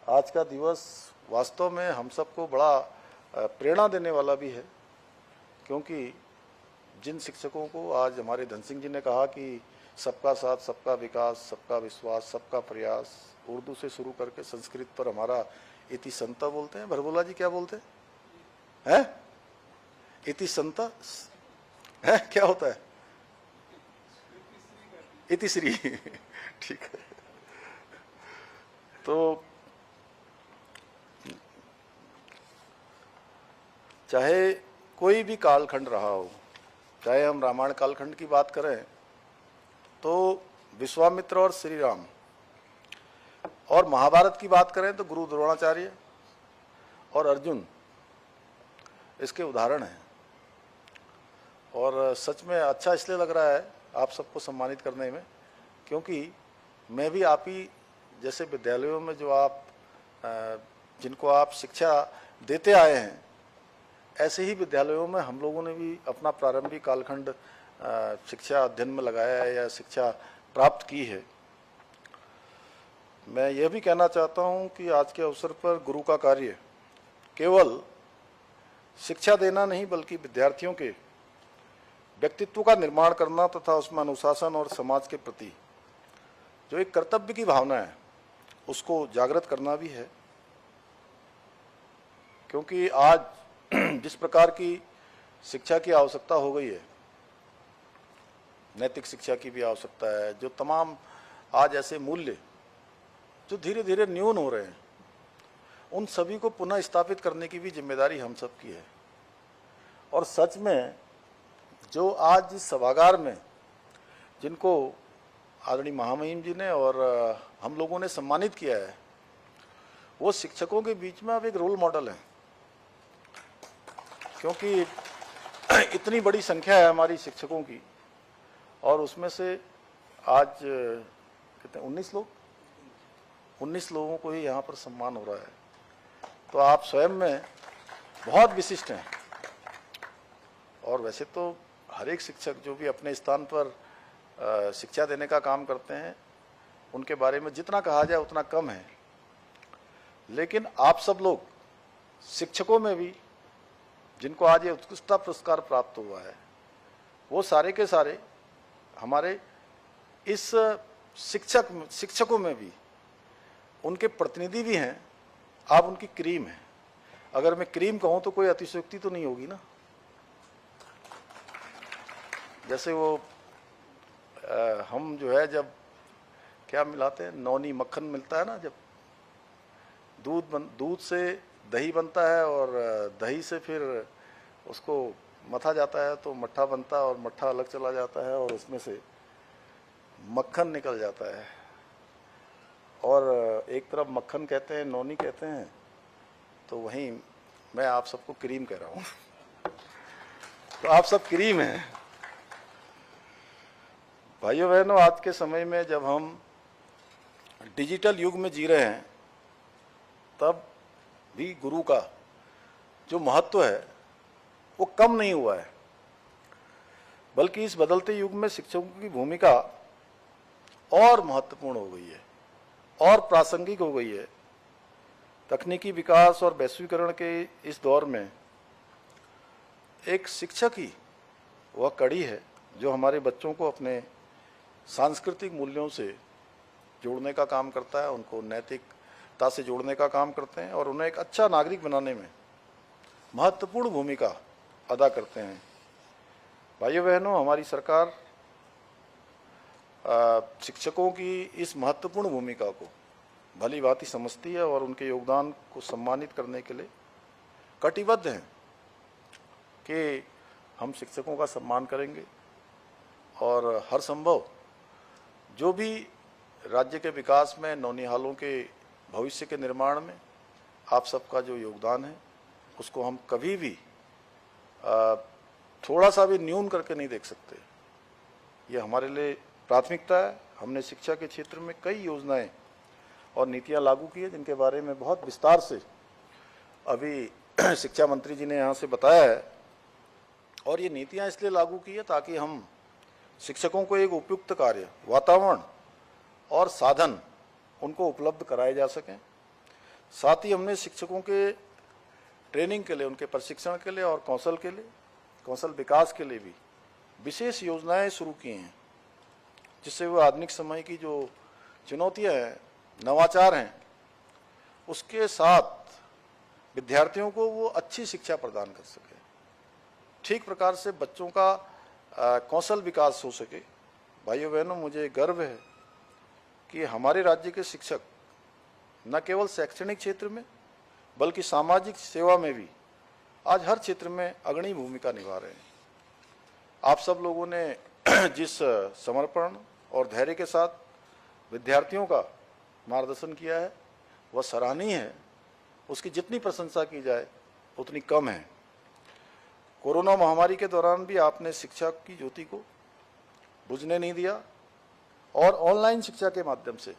आज का दिवस वास्तव में हम सबको बड़ा प्रेरणा देने वाला भी है, क्योंकि जिन शिक्षकों को आज हमारे धन सिंह जी ने कहा कि सबका साथ, सबका विकास, सबका विश्वास, सबका प्रयास, उर्दू से शुरू करके संस्कृत पर हमारा इति संता बोलते हैं। भरभोला जी क्या बोलते हैं? इति संता है, क्या होता है? इति श्री ठीक है। तो चाहे कोई भी कालखंड रहा हो, चाहे हम रामायण कालखंड की बात करें तो विश्वामित्र और श्री राम, और महाभारत की बात करें तो गुरु द्रोणाचार्य और अर्जुन इसके उदाहरण हैं। और सच में अच्छा इसलिए लग रहा है आप सबको सम्मानित करने में, क्योंकि मैं भी आप ही जैसे विद्यालयों में जो आप जिनको आप शिक्षा देते आए हैं, ऐसे ही विद्यालयों में हम लोगों ने भी अपना प्रारंभिक कालखंड शिक्षा अध्ययन में लगाया है या शिक्षा प्राप्त की है। मैं यह भी कहना चाहता हूं कि आज के अवसर पर गुरु का कार्य केवल शिक्षा देना नहीं बल्कि विद्यार्थियों के व्यक्तित्व का निर्माण करना तथा उसमें अनुशासन और समाज के प्रति जो एक कर्तव्य की भावना है उसको जागृत करना भी है। क्योंकि आज जिस प्रकार की शिक्षा की आवश्यकता हो गई है, नैतिक शिक्षा की भी आवश्यकता है, जो तमाम आज ऐसे मूल्य जो धीरे धीरे न्यून हो रहे हैं, उन सभी को पुनः स्थापित करने की भी जिम्मेदारी हम सब की है। और सच में जो आज इस सभागार में जिनको आदरणीय महामहिम जी ने और हम लोगों ने सम्मानित किया है, वो शिक्षकों के बीच में अब एक रोल मॉडल है। क्योंकि इतनी बड़ी संख्या है हमारी शिक्षकों की, और उसमें से आज कितने 19 लोगों को ही यहाँ पर सम्मान हो रहा है। तो आप स्वयं में बहुत विशिष्ट हैं। और वैसे तो हर एक शिक्षक जो भी अपने स्थान पर शिक्षा देने का काम करते हैं, उनके बारे में जितना कहा जाए उतना कम है। लेकिन आप सब लोग शिक्षकों में भी जिनको आज ये उत्कृष्टता पुरस्कार प्राप्त हुआ है, वो सारे के सारे हमारे इस शिक्षकों में भी उनके प्रतिनिधि भी हैं। आप उनकी क्रीम हैं। अगर मैं क्रीम कहूं तो कोई अतिशयोक्ति तो नहीं होगी ना। जैसे वो हम जो है जब क्या मिलाते हैं, नौनी मक्खन मिलता है ना, जब दूध से दही बनता है और दही से फिर उसको मथा जाता है तो मट्ठा बनता है, और मट्ठा अलग चला जाता है और उसमें से मक्खन निकल जाता है। और एक तरफ मक्खन कहते हैं, नौनी कहते हैं, तो वहीं मैं आप सबको क्रीम कह रहा हूँ। तो आप सब क्रीम हैं। भाइयों बहनों, आज के समय में जब हम डिजिटल युग में जी रहे हैं, तब भी गुरु का जो महत्व है वो कम नहीं हुआ है, बल्कि इस बदलते युग में शिक्षकों की भूमिका और महत्वपूर्ण हो गई है और प्रासंगिक हो गई है। तकनीकी विकास और वैश्वीकरण के इस दौर में एक शिक्षक ही वह कड़ी है जो हमारे बच्चों को अपने सांस्कृतिक मूल्यों से जोड़ने का काम करता है, उनको नैतिकता से जोड़ने का काम करते हैं और उन्हें एक अच्छा नागरिक बनाने में महत्वपूर्ण भूमिका अदा करते हैं। भाइयों बहनों, हमारी सरकार शिक्षकों की इस महत्वपूर्ण भूमिका को भली भांति समझती है और उनके योगदान को सम्मानित करने के लिए कटिबद्ध हैं कि हम शिक्षकों का सम्मान करेंगे और हर संभव जो भी राज्य के विकास में, नौनिहालों के भविष्य के निर्माण में आप सबका जो योगदान है, उसको हम कभी भी थोड़ा सा भी न्यून करके नहीं देख सकते। ये हमारे लिए प्राथमिकता है। हमने शिक्षा के क्षेत्र में कई योजनाएं और नीतियां लागू की है, जिनके बारे में बहुत विस्तार से अभी शिक्षा मंत्री जी ने यहाँ से बताया है। और ये नीतियां इसलिए लागू की है ताकि हम शिक्षकों को एक उपयुक्त कार्य वातावरण और साधन उनको उपलब्ध कराए जा सकें। साथ ही हमने शिक्षकों के ट्रेनिंग के लिए, उनके प्रशिक्षण के लिए और कौशल विकास के लिए भी विशेष योजनाएं शुरू की हैं, जिससे वो आधुनिक समय की जो चुनौतियां हैं, नवाचार हैं, उसके साथ विद्यार्थियों को वो अच्छी शिक्षा प्रदान कर सके, ठीक प्रकार से बच्चों का कौशल विकास हो सके। भाइयों बहनों, मुझे गर्व है कि हमारे राज्य के शिक्षक न केवल शैक्षणिक क्षेत्र में बल्कि सामाजिक सेवा में भी आज हर क्षेत्र में अग्रणी भूमिका निभा रहे हैं। आप सब लोगों ने जिस समर्पण और धैर्य के साथ विद्यार्थियों का मार्गदर्शन किया है, वह सराहनीय है। उसकी जितनी प्रशंसा की जाए उतनी कम है। कोरोना महामारी के दौरान भी आपने शिक्षा की ज्योति को बुझने नहीं दिया और ऑनलाइन शिक्षा के माध्यम से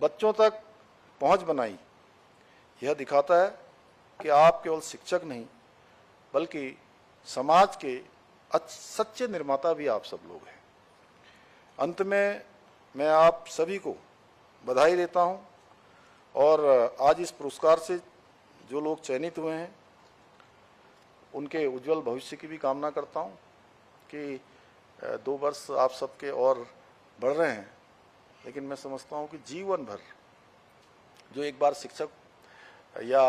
बच्चों तक पहुंच बनाई। यह दिखाता है कि आप केवल शिक्षक नहीं बल्कि समाज के सच्चे निर्माता भी आप सब लोग हैं। अंत में मैं आप सभी को बधाई देता हूं और आज इस पुरस्कार से जो लोग चयनित हुए हैं उनके उज्जवल भविष्य की भी कामना करता हूं कि 2 वर्ष आप सबके और बढ़ रहे हैं, लेकिन मैं समझता हूं कि जीवन भर जो एक बार शिक्षक या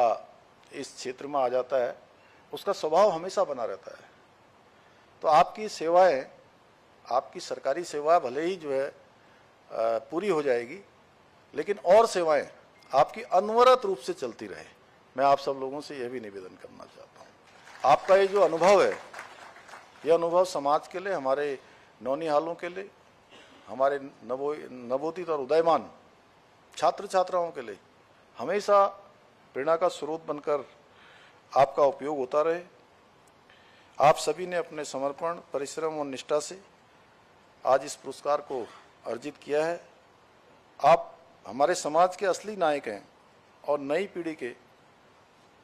इस क्षेत्र में आ जाता है उसका स्वभाव हमेशा बना रहता है। तो आपकी सेवाएं, आपकी सरकारी सेवा भले ही जो है पूरी हो जाएगी, लेकिन और सेवाएं आपकी अनवरत रूप से चलती रहे। मैं आप सब लोगों से यह भी निवेदन करना चाहता हूं। आपका ये जो अनुभव है, यह अनुभव समाज के लिए, हमारे नौनिहालों के लिए, हमारे नवोदित और उदयमान छात्र छात्राओं के लिए हमेशा प्रेरणा का स्रोत बनकर आपका उपयोग होता रहे। आप सभी ने अपने समर्पण, परिश्रम और निष्ठा से आज इस पुरस्कार को अर्जित किया है। आप हमारे समाज के असली नायक हैं और नई पीढ़ी के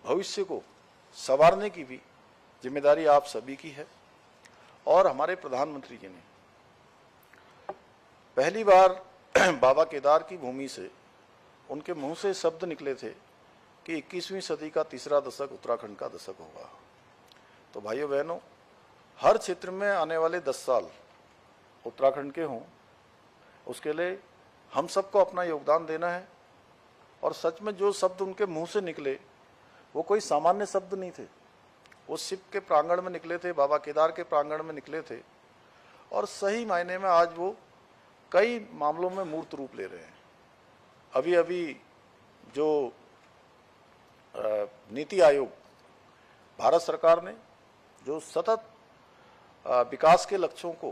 भविष्य को संवारने की भी जिम्मेदारी आप सभी की है। और हमारे प्रधानमंत्री जी ने पहली बार बाबा केदार की भूमि से उनके मुंह से शब्द निकले थे कि 21वीं सदी का तीसरा दशक उत्तराखंड का दशक होगा। तो भाइयों बहनों, हर क्षेत्र में आने वाले 10 साल उत्तराखंड के हों, उसके लिए हम सबको अपना योगदान देना है। और सच में जो शब्द उनके मुंह से निकले वो कोई सामान्य शब्द नहीं थे, वो शिव के प्रांगण में निकले थे, बाबा केदार के प्रांगण में निकले थे, और सही मायने में आज वो कई मामलों में मूर्त रूप ले रहे हैं। अभी अभी जो नीति आयोग, भारत सरकार ने जो सतत विकास के लक्ष्यों को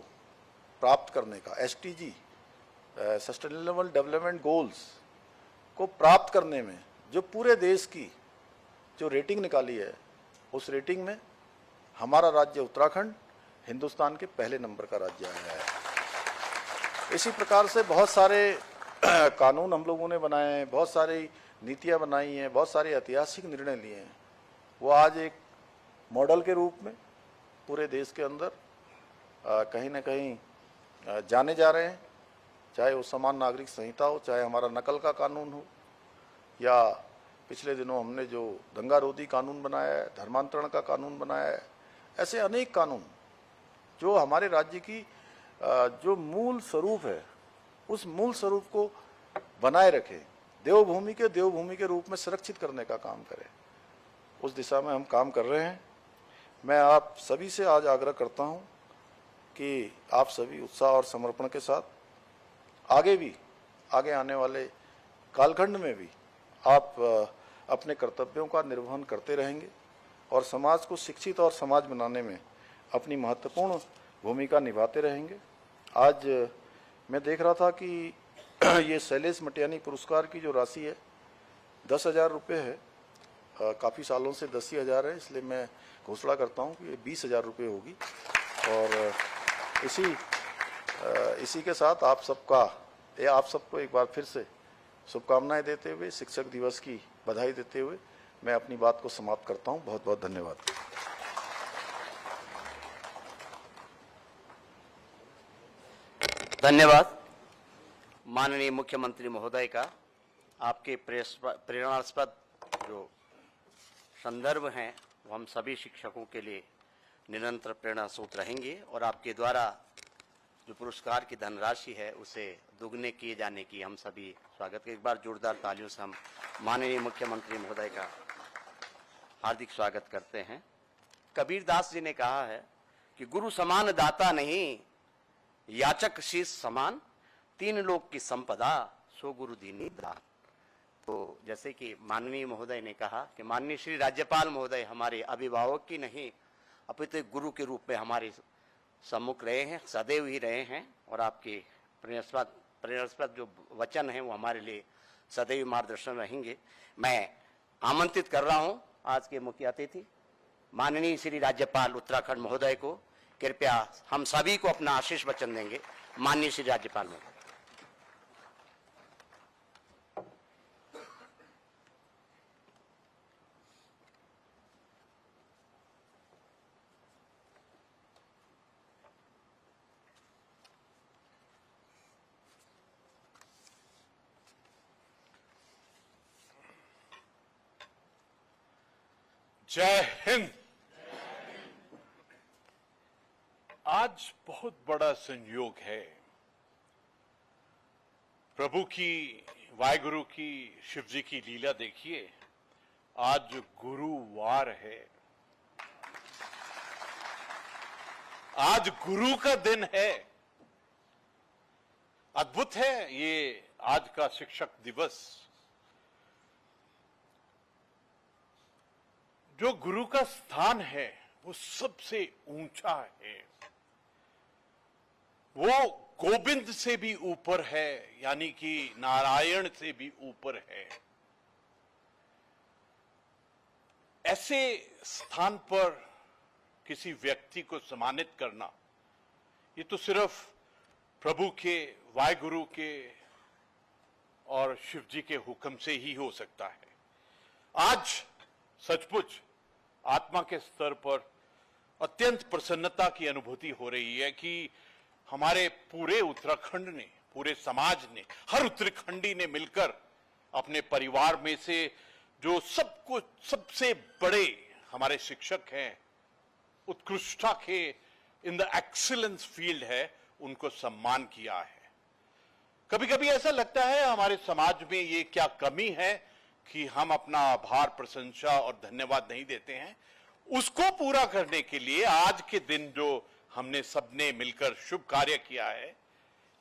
प्राप्त करने का, SDG सस्टेनेबल डेवलपमेंट गोल्स को प्राप्त करने में जो पूरे देश की जो रेटिंग निकाली है, उस रेटिंग में हमारा राज्य उत्तराखंड हिंदुस्तान के पहले नंबर का राज्य आया है। इसी प्रकार से बहुत सारे कानून हम लोगों ने बनाए हैं, बहुत सारी नीतियां बनाई हैं, बहुत सारे ऐतिहासिक निर्णय लिए हैं। वो आज एक मॉडल के रूप में पूरे देश के अंदर कहीं ना कहीं जाने जा रहे हैं। चाहे वो समान नागरिक संहिता हो, चाहे हमारा नकल का कानून हो, या पिछले दिनों हमने जो दंगा रोधी कानून बनाया है, धर्मांतरण का कानून बनाया है, ऐसे अनेक कानून जो हमारे राज्य की जो मूल स्वरूप है, उस मूल स्वरूप को बनाए रखे, देवभूमि के रूप में सुरक्षित करने का काम करें, उस दिशा में हम काम कर रहे हैं। मैं आप सभी से आज आग्रह करता हूं कि आप सभी उत्साह और समर्पण के साथ आगे आने वाले कालखंड में भी आप अपने कर्तव्यों का निर्वहन करते रहेंगे और समाज को शिक्षित और समाज बनाने में अपनी महत्वपूर्ण भूमिका निभाते रहेंगे। आज मैं देख रहा था कि ये शैलेश मटियानी पुरस्कार की जो राशि है 10,000 रुपये है। काफ़ी सालों से 10,000 है, इसलिए मैं घोषणा करता हूँ कि ये 20,000 रुपये होगी। और इसी के साथ आप सबको एक बार फिर से शुभकामनाएं देते हुए, शिक्षक दिवस की बधाई देते हुए मैं अपनी बात को समाप्त करता हूं। बहुत बहुत धन्यवाद। धन्यवाद माननीय मुख्यमंत्री महोदय का। आपके प्रेरणास्पद जो संदर्भ हैं वो हम सभी शिक्षकों के लिए निरंतर प्रेरणा स्रोत रहेंगे और आपके द्वारा जो पुरस्कार की धनराशि है उसे दुगने किए जाने की हम सभी स्वागत के एक बार जोरदार तालियों से हम माननीय मुख्यमंत्री महोदय का हार्दिक स्वागत करते हैं। कबीरदास जी ने कहा है कि गुरु समान दाता नहीं, याचक शीश समान, 3 लोक की संपदा सो गुरु दीनी दान। तो जैसे कि माननीय महोदय ने कहा कि माननीय श्री राज्यपाल महोदय हमारे अभिभावक की नहीं अपितु गुरु के रूप में हमारे सम्मुख रहे हैं, सदैव ही रहे हैं, और आपके प्रेरणास्पद जो वचन हैं वो हमारे लिए सदैव मार्गदर्शन रहेंगे। मैं आमंत्रित कर रहा हूं आज के मुख्य अतिथि माननीय श्री राज्यपाल उत्तराखंड महोदय को। कृपया हम सभी को अपना आशीष वचन देंगे। माननीय श्री राज्यपाल महोदय। जय हिंद। आज बहुत बड़ा संयोग है। प्रभु की, वाहिगुरु की, शिव जी की लीला देखिए। आज गुरुवार है, आज गुरु का दिन है। अद्भुत है ये आज का शिक्षक दिवस। जो गुरु का स्थान है वो सबसे ऊंचा है, वो गोविंद से भी ऊपर है, यानी कि नारायण से भी ऊपर है। ऐसे स्थान पर किसी व्यक्ति को सम्मानित करना, ये तो सिर्फ प्रभु के, वाहिगुरु के और शिव जी के हुक्म से ही हो सकता है। आज सचमुच आत्मा के स्तर पर अत्यंत प्रसन्नता की अनुभूति हो रही है कि हमारे पूरे उत्तराखंड ने, पूरे समाज ने, हर उत्तराखंडी ने मिलकर अपने परिवार में से जो सबको सबसे बड़े हमारे शिक्षक हैं, उत्कृष्टता के इन द एक्सीलेंस फील्ड है, उनको सम्मान किया है। कभी कभी ऐसा लगता है हमारे समाज में ये क्या कमी है कि हम अपना आभार, प्रशंसा और धन्यवाद नहीं देते हैं। उसको पूरा करने के लिए आज के दिन जो हमने सबने मिलकर शुभ कार्य किया है,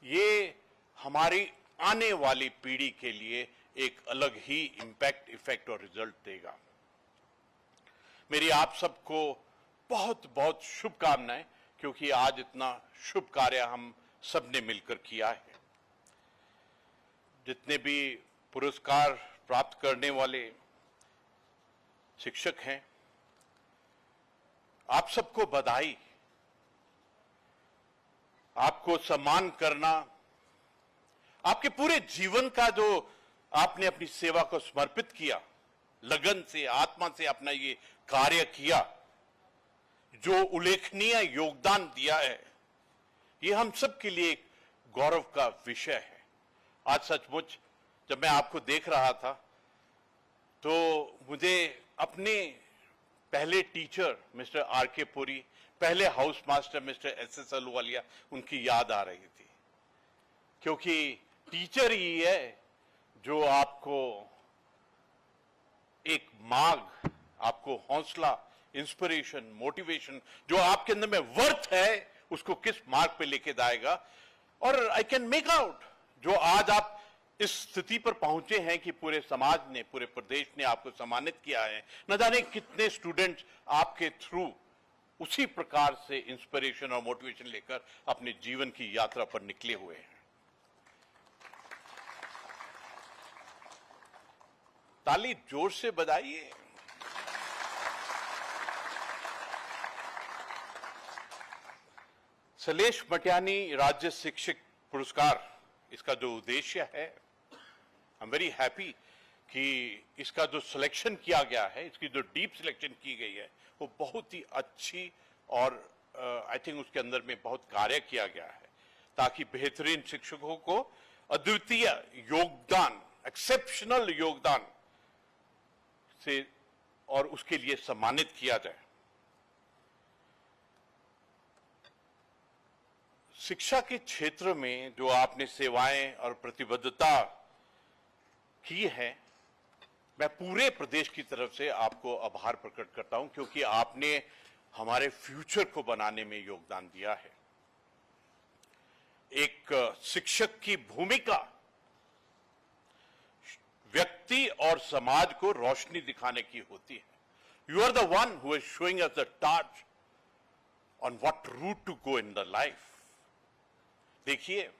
ये हमारी आने वाली पीढ़ी के लिए एक अलग ही इंपैक्ट, इफेक्ट और रिजल्ट देगा। मेरी आप सबको बहुत बहुत शुभकामनाएं, क्योंकि आज इतना शुभ कार्य हम सबने मिलकर किया है। जितने भी पुरस्कार प्राप्त करने वाले शिक्षक हैं, आप सबको बधाई। आपको सम्मान करना, आपके पूरे जीवन का जो आपने अपनी सेवा को समर्पित किया, लगन से, आत्मा से अपना ये कार्य किया, जो उल्लेखनीय योगदान दिया है, ये हम सब के लिए एक गौरव का विषय है। आज सचमुच जब मैं आपको देख रहा था तो मुझे अपने पहले टीचर मिस्टर आर के पुरी, पहले house master mister S S Ahluwalia, उनकी याद आ रही थी। क्योंकि टीचर ही है जो आपको एक मार्ग, आपको हौसला, इंस्पिरेशन, मोटिवेशन, जो आपके अंदर में वर्थ है, उसको किस मार्ग पे लेके जाएगा। और आई कैन मेक आउट, जो आज आप इस स्थिति पर पहुंचे हैं कि पूरे समाज ने, पूरे प्रदेश ने आपको सम्मानित किया है। न जाने कितने स्टूडेंट्स आपके थ्रू उसी प्रकार से इंस्पिरेशन और मोटिवेशन लेकर अपने जीवन की यात्रा पर निकले हुए हैं। ताली जोर से बजाइए। शैलेश मटियानी राज्य शिक्षक पुरस्कार, इसका जो उद्देश्य है, आई एम वेरी हैप्पी कि इसका जो सिलेक्शन किया गया है, इसकी जो डीप सिलेक्शन की गई है, वो बहुत ही अच्छी और आई थिंक उसके अंदर में बहुत कार्य किया गया है, ताकि बेहतरीन शिक्षकों को अद्वितीय योगदान, एक्सेप्शनल योगदान से और उसके लिए सम्मानित किया जाए। शिक्षा के क्षेत्र में जो आपने सेवाएं और प्रतिबद्धता की है, मैं पूरे प्रदेश की तरफ से आपको आभार प्रकट करता हूं, क्योंकि आपने हमारे फ्यूचर को बनाने में योगदान दिया है। एक शिक्षक की भूमिका व्यक्ति और समाज को रोशनी दिखाने की होती है। You are the one who is showing us the torch on what route to go in the life. देखिए,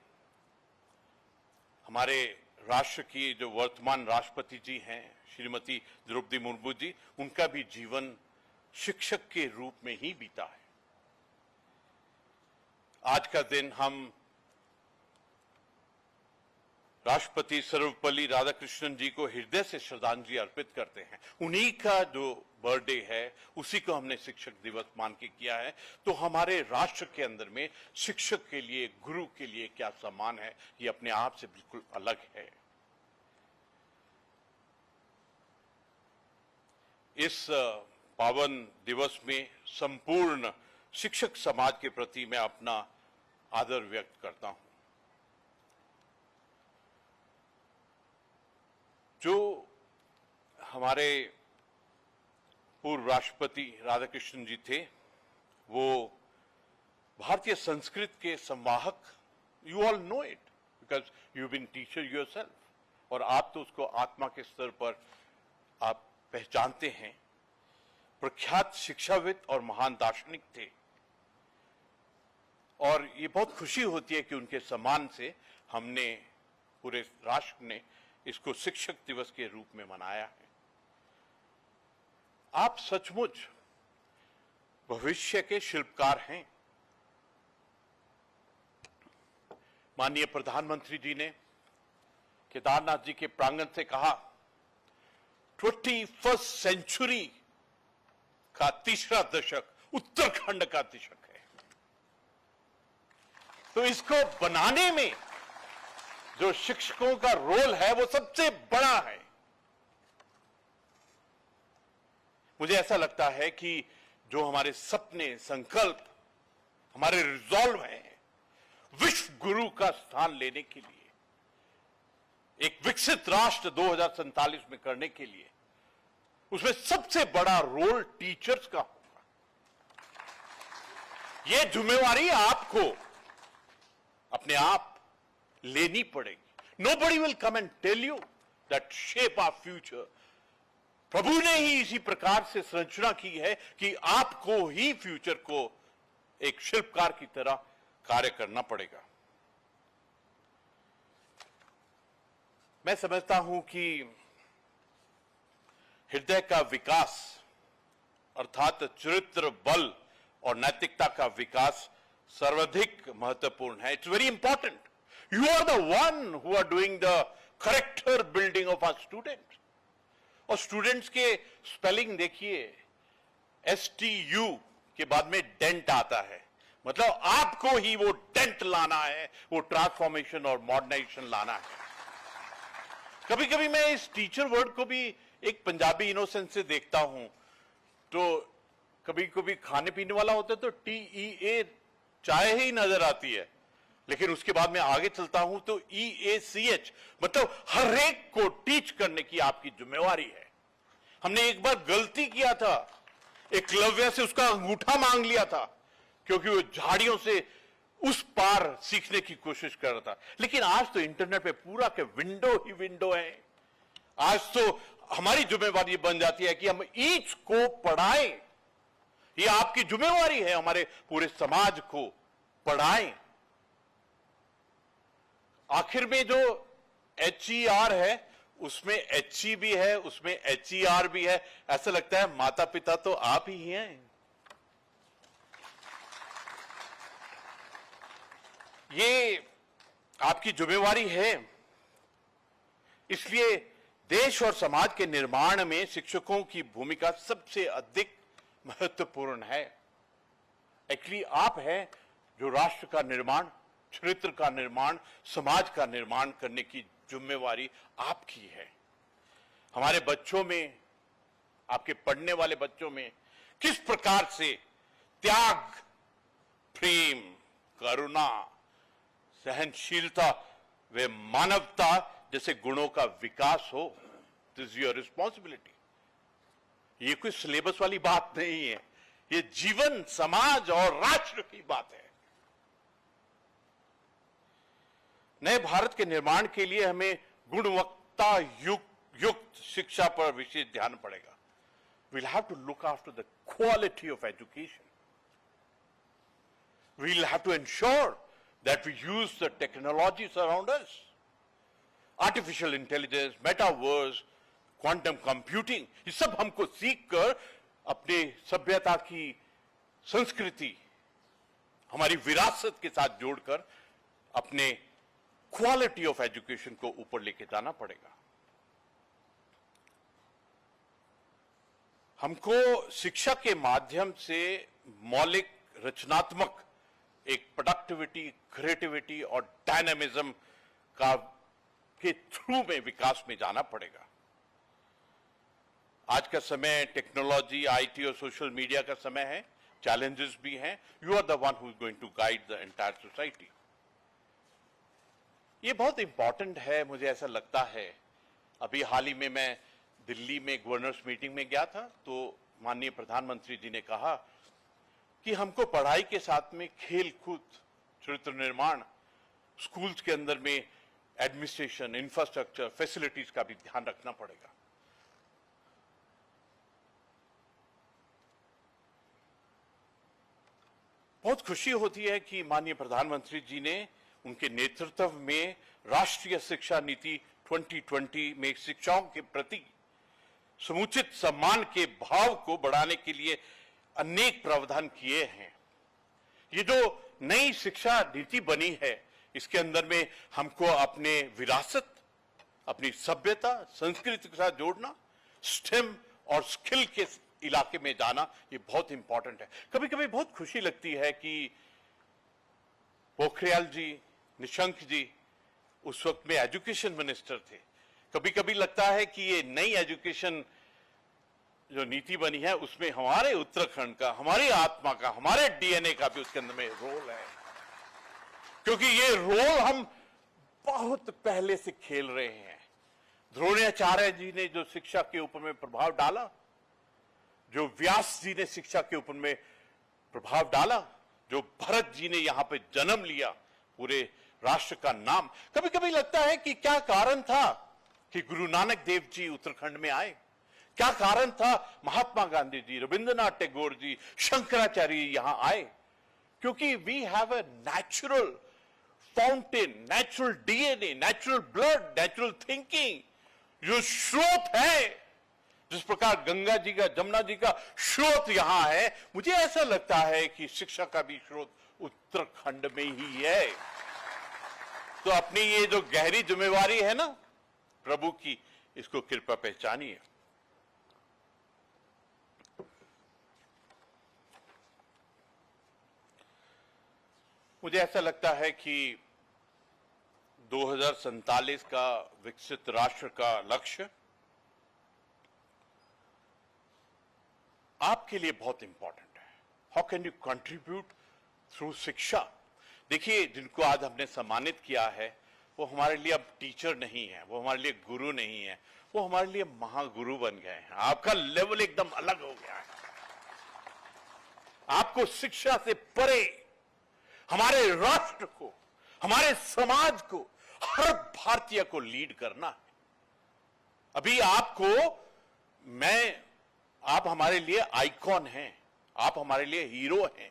हमारे राष्ट्र की जो वर्तमान राष्ट्रपति जी हैं, श्रीमती द्रौपदी मुर्मू जी, उनका भी जीवन शिक्षक के रूप में ही बीता है। आज का दिन हम राष्ट्रपति सर्वपल्ली राधाकृष्णन जी को हृदय से श्रद्धांजलि अर्पित करते हैं। उन्हीं का जो बर्थडे है, उसी को हमने शिक्षक दिवस मान के किया है। तो हमारे राष्ट्र के अंदर में शिक्षक के लिए, गुरु के लिए क्या सम्मान है, ये अपने आप से बिल्कुल अलग है। इस पावन दिवस में संपूर्ण शिक्षक समाज के प्रति मैं अपना आदर व्यक्त करता हूं। जो हमारे पूर्व राष्ट्रपति राधाकृष्णन जी थे, वो भारतीय संस्कृत के संवाहक, you all know it because you been teacher yourself, और आप तो उसको आत्मा के स्तर पर आप पहचानते हैं। प्रख्यात शिक्षाविद और महान दार्शनिक थे, और ये बहुत खुशी होती है कि उनके सम्मान से हमने, पूरे राष्ट्र ने इसको शिक्षक दिवस के रूप में मनाया है। आप सचमुच भविष्य के शिल्पकार हैं। माननीय प्रधानमंत्री जी ने केदारनाथ जी के प्रांगण से कहा, 21वीं सेंचुरी का तीसरा दशक उत्तराखंड का दशक है। तो इसको बनाने में जो शिक्षकों का रोल है वो सबसे बड़ा है। मुझे ऐसा लगता है कि जो हमारे सपने, संकल्प, हमारे रिजॉल्व हैं विश्व गुरु का स्थान लेने के लिए, एक विकसित राष्ट्र 2047 में करने के लिए, उसमें सबसे बड़ा रोल टीचर्स का होगा। यह जिम्मेवारी आपको अपने आप लेनी पड़ेगी। Nobody will come and tell you that shape our future. प्रभु ने ही इसी प्रकार से संरचना की है कि आपको ही फ्यूचर को एक शिल्पकार की तरह कार्य करना पड़ेगा। मैं समझता हूं कि हृदय का विकास अर्थात चरित्र बल और नैतिकता का विकास सर्वाधिक महत्वपूर्ण है। It's very important. You are the one who are doing the character building of our students. और स्टूडेंट्स के स्पेलिंग देखिए, STU के बाद में डेंट आता है, मतलब आपको ही वो डेंट लाना है, वो ट्रांसफॉर्मेशन और मॉडर्नाइजेशन लाना है। कभी कभी मैं इस टीचर वर्ड को भी एक पंजाबी इनोसेंस से देखता हूं, तो कभी कभी खाने पीने वाला होता है तो TEA चाय ही नजर आती है, लेकिन उसके बाद में आगे चलता हूं तो EACH, मतलब हर एक को टीच करने की आपकी जिम्मेवारी है। हमने एक बार गलती किया था, एकलव्य से उसका अंगूठा मांग लिया था क्योंकि वो झाड़ियों से उस पार सीखने की कोशिश कर रहा था। लेकिन आज तो इंटरनेट पे पूरा के विंडो ही विंडो है। आज तो हमारी जिम्मेवारी बन जाती है कि हम ईच को पढ़ाएं। ये आपकी जिम्मेवारी है, हमारे पूरे समाज को पढ़ाएं। आखिर में जो HER है उसमें HE भी है, उसमें HER भी है। ऐसा लगता है माता पिता तो आप ही हैं। ये आपकी जिम्मेवारी है। इसलिए देश और समाज के निर्माण में शिक्षकों की भूमिका सबसे अधिक महत्वपूर्ण है। एक्चुअली आप हैं जो राष्ट्र का निर्माण, चरित्र का निर्माण, समाज का निर्माण करने की जिम्मेवारी आपकी है। हमारे बच्चों में, आपके पढ़ने वाले बच्चों में किस प्रकार से त्याग, प्रेम, करुणा, सहनशीलता व मानवता जैसे गुणों का विकास हो, दिस इज योर रिस्पॉन्सिबिलिटी। ये कोई सिलेबस वाली बात नहीं है, ये जीवन, समाज और राष्ट्र की बात है। नए भारत के निर्माण के लिए हमें गुणवत्ता युक्त शिक्षा पर विशेष ध्यान पड़ेगा। We'll have to look after the quality of education. We'll have to ensure that we use the technologies around us. Artificial intelligence, metaverse, quantum computing, ये सब हमको सीख कर अपने सभ्यता की संस्कृति, हमारी विरासत के साथ जोड़कर अपने क्वालिटी ऑफ एजुकेशन को ऊपर लेके जाना पड़ेगा। हमको शिक्षा के माध्यम से मौलिक, रचनात्मक एक प्रोडक्टिविटी, क्रिएटिविटी और डायनामिज्म का के थ्रू में विकास में जाना पड़ेगा। आज का समय टेक्नोलॉजी, आईटी और सोशल मीडिया का समय है, चैलेंजेस भी हैं. You are the one who is going to guide the entire society. ये बहुत इंपॉर्टेंट है, मुझे ऐसा लगता है. अभी हाल ही में मैं दिल्ली में गवर्नर्स मीटिंग में गया था, तो माननीय प्रधानमंत्री जी ने कहा कि हमको पढ़ाई के साथ में खेल कूद, चरित्र निर्माण, स्कूल्स के अंदर में एडमिनिस्ट्रेशन, इंफ्रास्ट्रक्चर, फैसिलिटीज का भी ध्यान रखना पड़ेगा. बहुत खुशी होती है कि माननीय प्रधानमंत्री जी ने उनके नेतृत्व में राष्ट्रीय शिक्षा नीति 2020 में शिक्षाओं के प्रति समुचित सम्मान के भाव को बढ़ाने के लिए अनेक प्रावधान किए हैं. ये जो नई शिक्षा नीति बनी है, इसके अंदर में हमको अपने विरासत, अपनी सभ्यता, संस्कृति के साथ जोड़ना, स्टेम और स्किल के इलाके में जाना, ये बहुत इंपॉर्टेंट है. कभी कभी बहुत खुशी लगती है कि पोखरियाल जी, निशंक जी उस वक्त में एजुकेशन मिनिस्टर थे. कभी कभी लगता है कि ये नई एजुकेशन जो नीति बनी है, उसमें हमारे उत्तराखंड का, हमारी आत्मा का, हमारे डीएनए का भी उसके अंदर में रोल है. क्योंकि ये रोल हम बहुत पहले से खेल रहे हैं. द्रोणाचार्य जी ने जो शिक्षा के ऊपर में प्रभाव डाला, जो व्यास जी ने शिक्षा के ऊपर में प्रभाव डाला, जो भरत जी ने यहां पे जन्म लिया, पूरे राष्ट्र का नाम. कभी कभी लगता है कि क्या कारण था कि गुरु नानक देव जी उत्तराखंड में आए, क्या कारण था महात्मा गांधी जी, रविंद्रनाथ टैगोर जी, शंकराचार्य यहां आए. क्योंकि we have a natural fountain, natural DNA, natural blood, natural thinking. जो स्रोत है, जिस प्रकार गंगा जी का, जमुना जी का स्रोत यहां है, मुझे ऐसा लगता है कि शिक्षा का भी स्रोत उत्तराखंड में ही है. तो अपनी ये जो गहरी जिम्मेवारी है ना प्रभु की, इसको कृपया पहचानिए. मुझे ऐसा लगता है कि 2047 का विकसित राष्ट्र का लक्ष्य आपके लिए बहुत इंपॉर्टेंट है. How can you contribute through शिक्षा. देखिए, जिनको आज हमने सम्मानित किया है, वो हमारे लिए अब टीचर नहीं है, वो हमारे लिए गुरु नहीं है, वो हमारे लिए महागुरु बन गए हैं. आपका लेवल एकदम अलग हो गया है. आपको शिक्षा से परे हमारे राष्ट्र को, हमारे समाज को, हर भारतीय को लीड करना है. अभी आप हमारे लिए आइकॉन हैं, आप हमारे लिए हीरो हैं.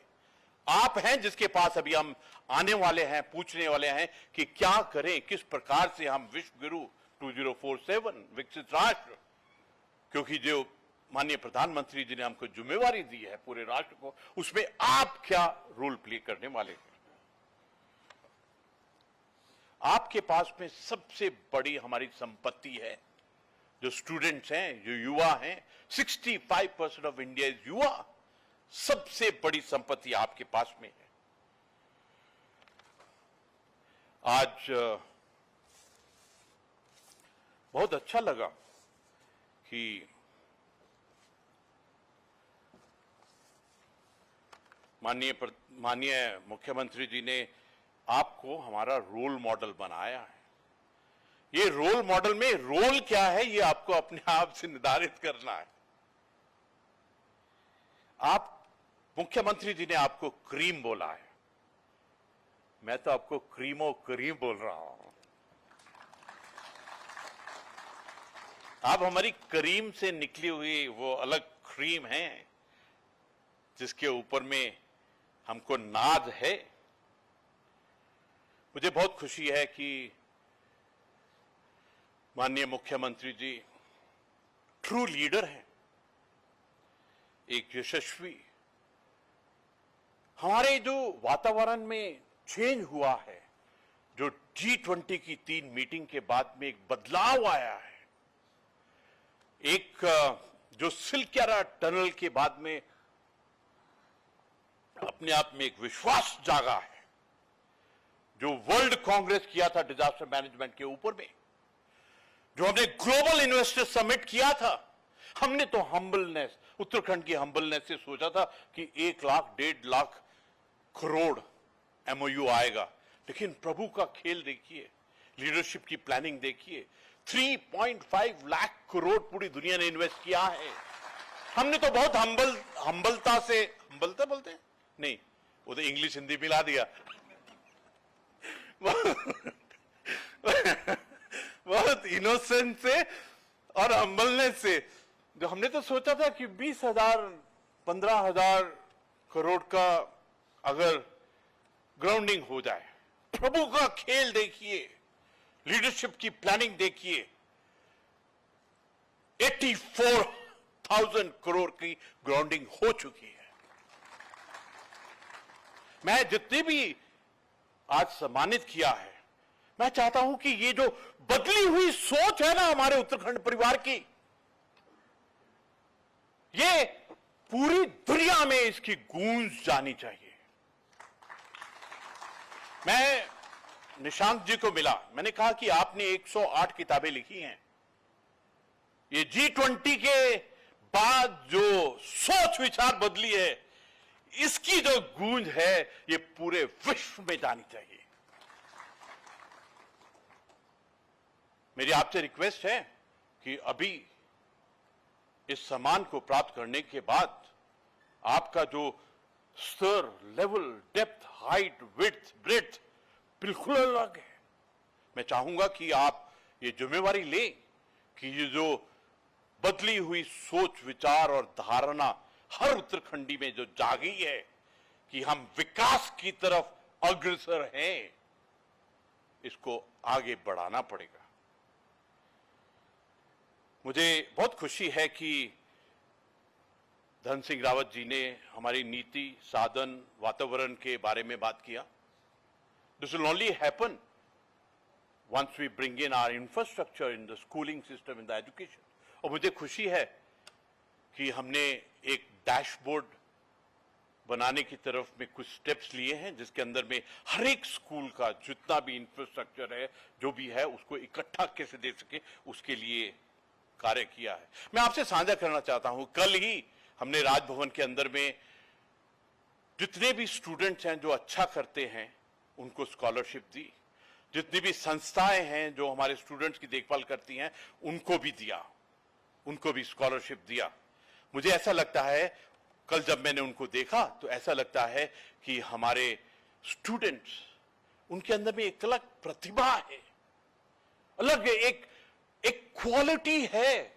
आप हैं जिसके पास अभी हम आने वाले हैं, पूछने वाले हैं कि क्या करें, किस प्रकार से हम विश्व गुरु 2047 विकसित राष्ट्र, क्योंकि जो माननीय प्रधानमंत्री जी ने हमको जिम्मेवारी दी है पूरे राष्ट्र को, उसमें आप क्या रोल प्ले करने वाले हैं. आपके पास में सबसे बड़ी हमारी संपत्ति है जो स्टूडेंट्स हैं, जो युवा हैं. 65% ऑफ इंडिया इज युवा. सबसे बड़ी संपत्ति आपके पास में है. आज बहुत अच्छा लगा कि माननीय मुख्यमंत्री जी ने आपको हमारा रोल मॉडल बनाया है. ये रोल मॉडल में रोल क्या है, ये आपको अपने आप से निर्धारित करना है. आप मुख्यमंत्री जी ने आपको क्रीम बोला है, मैं तो आपको क्रीमो क्रीम बोल रहा हूं. आप हमारी करीम से निकली हुई वो अलग क्रीम है जिसके ऊपर में हमको नाज है. मुझे बहुत खुशी है कि माननीय मुख्यमंत्री जी ट्रू लीडर हैं, एक यशस्वी. हमारे जो वातावरण में चेंज हुआ है, जो G20 की 3 मीटिंग के बाद में एक बदलाव आया है, एक जो सिलक्यारा टनल के बाद में अपने आप में एक विश्वास जागा है, जो वर्ल्ड कांग्रेस किया था डिजास्टर मैनेजमेंट के ऊपर में, जो हमने ग्लोबल इन्वेस्टर समिट किया था, हमने तो हम्बलनेस, उत्तराखंड की हम्बलनेस से सोचा था कि 1 लाख 1.5 लाख करोड़ MOU आएगा, लेकिन प्रभु का खेल देखिए, लीडरशिप की प्लानिंग देखिए, 3.5 लाख करोड़ पूरी दुनिया ने इन्वेस्ट किया है। हमने तो बहुत हम्बलता से, हम्बलता बोलते हैं नहीं, वो तो इंग्लिश हिंदी मिला दिया बहुत इनोसेंस से और हम्बलनेस से, जो हमने तो सोचा था कि 20,000 15,000 करोड़ का अगर ग्राउंडिंग हो जाए। प्रभु का खेल देखिए, लीडरशिप की प्लानिंग देखिए, 84,000 करोड़ की ग्राउंडिंग हो चुकी है। मैं जितने भी आज सम्मानित किया है, मैं चाहता हूं कि ये जो बदली हुई सोच है ना हमारे उत्तराखंड परिवार की, ये पूरी दुनिया में इसकी गूंज जानी चाहिए। मैं निशांत जी को मिला, मैंने कहा कि आपने 108 किताबें लिखी हैं, ये G20 के बाद जो सोच विचार बदली है, इसकी जो गूंज है ये पूरे विश्व में जानी चाहिए। मेरी आपसे रिक्वेस्ट है कि अभी इस सम्मान को प्राप्त करने के बाद आपका जो स्तर, level, depth, height, width, breadth बिल्कुल अलग है। मैं चाहूंगा कि आप ये जिम्मेवारी लें कि ये जो बदली हुई सोच विचार और धारणा हर उत्तराखंडी में जो जागी है कि हम विकास की तरफ अग्रसर हैं, इसको आगे बढ़ाना पड़ेगा। मुझे बहुत खुशी है कि धन सिंह रावत जी ने हमारी नीति, साधन, वातावरण के बारे में बात किया। This will only happen once we bring in our infrastructure in the schooling system, in the education. और मुझे खुशी है कि हमने एक डैशबोर्ड बनाने की तरफ में कुछ स्टेप्स लिए हैं, जिसके अंदर में हर एक स्कूल का जितना भी इंफ्रास्ट्रक्चर है, जो भी है, उसको इकट्ठा कैसे दे सके, उसके लिए कार्य किया है। मैं आपसे साझा करना चाहता हूं, कल ही हमने राजभवन के अंदर में जितने भी स्टूडेंट्स हैं जो अच्छा करते हैं उनको स्कॉलरशिप दी, जितनी भी संस्थाएं हैं जो हमारे स्टूडेंट्स की देखभाल करती हैं उनको भी दिया, उनको भी स्कॉलरशिप दिया। मुझे ऐसा लगता है, कल जब मैंने उनको देखा तो ऐसा लगता है कि हमारे स्टूडेंट्स, उनके अंदर में एक अलग प्रतिभा है, अलग एक क्वालिटी है।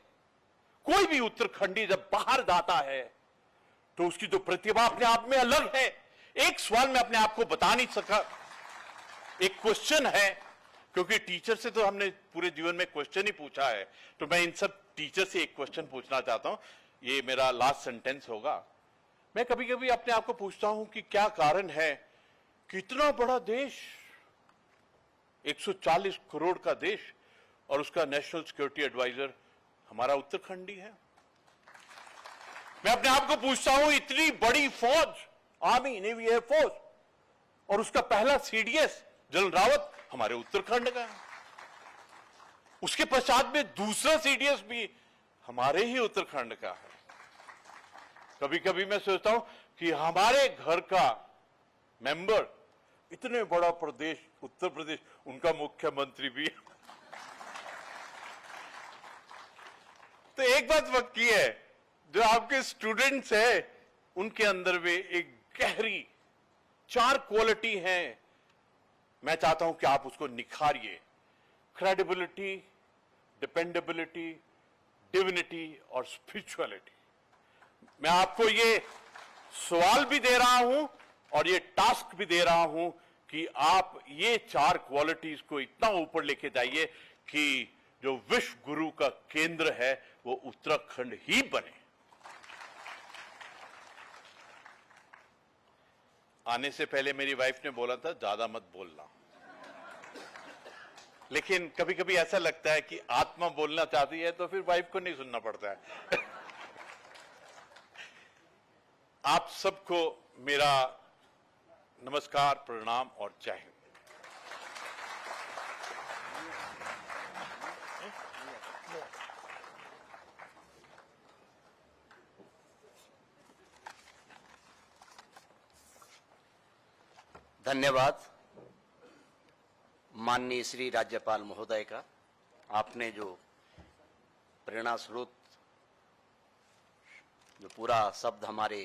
कोई भी उत्तराखंडी जब बाहर जाता है तो उसकी जो प्रतिभा अपने आप में अलग है। एक सवाल मैं अपने आप को बता नहीं सका, एक क्वेश्चन है, क्योंकि टीचर से तो हमने पूरे जीवन में क्वेश्चन ही पूछा है, तो मैं इन सब टीचर से एक क्वेश्चन पूछना चाहता हूं। ये मेरा लास्ट सेंटेंस होगा। मैं कभी कभी अपने आप को पूछता हूं कि क्या कारण है कि इतना बड़ा देश, 140 करोड़ का देश, और उसका नेशनल सिक्योरिटी एडवाइजर हमारा उत्तराखंडी है। मैं अपने आप को पूछता हूं, इतनी बड़ी फौज, आर्मी, नेवी, एयरफोर्स, और उसका पहला CDS जनरल रावत हमारे उत्तराखंड का है। उसके पश्चात में दूसरा CDS भी हमारे ही उत्तराखंड का है। कभी कभी मैं सोचता हूं कि हमारे घर का मेंबर, इतने बड़ा प्रदेश उत्तर प्रदेश, उनका मुख्यमंत्री भी है। तो एक बात पक्की है, जो आपके स्टूडेंट्स हैं उनके अंदर में एक गहरी 4 क्वालिटी हैं। मैं चाहता हूं कि आप उसको निखारिए, क्रेडिबिलिटी, डिपेंडेबिलिटी, डिविनिटी और स्पिरिचुअलिटी। मैं आपको ये सवाल भी दे रहा हूं और ये टास्क भी दे रहा हूं कि आप ये 4 क्वालिटीज को इतना ऊपर लेके जाइए कि जो विश्व गुरु का केंद्र है वो उत्तराखंड ही बने। आने से पहले मेरी वाइफ ने बोला था ज्यादा मत बोलना, लेकिन कभी कभी ऐसा लगता है कि आत्मा बोलना चाहती है तो फिर वाइफ को नहीं सुनना पड़ता है। आप सबको मेरा नमस्कार, प्रणाम और जय हिंद। धन्यवाद माननीय श्री राज्यपाल महोदय का। आपने जो प्रेरणा स्रोत जो पूरा शब्द हमारे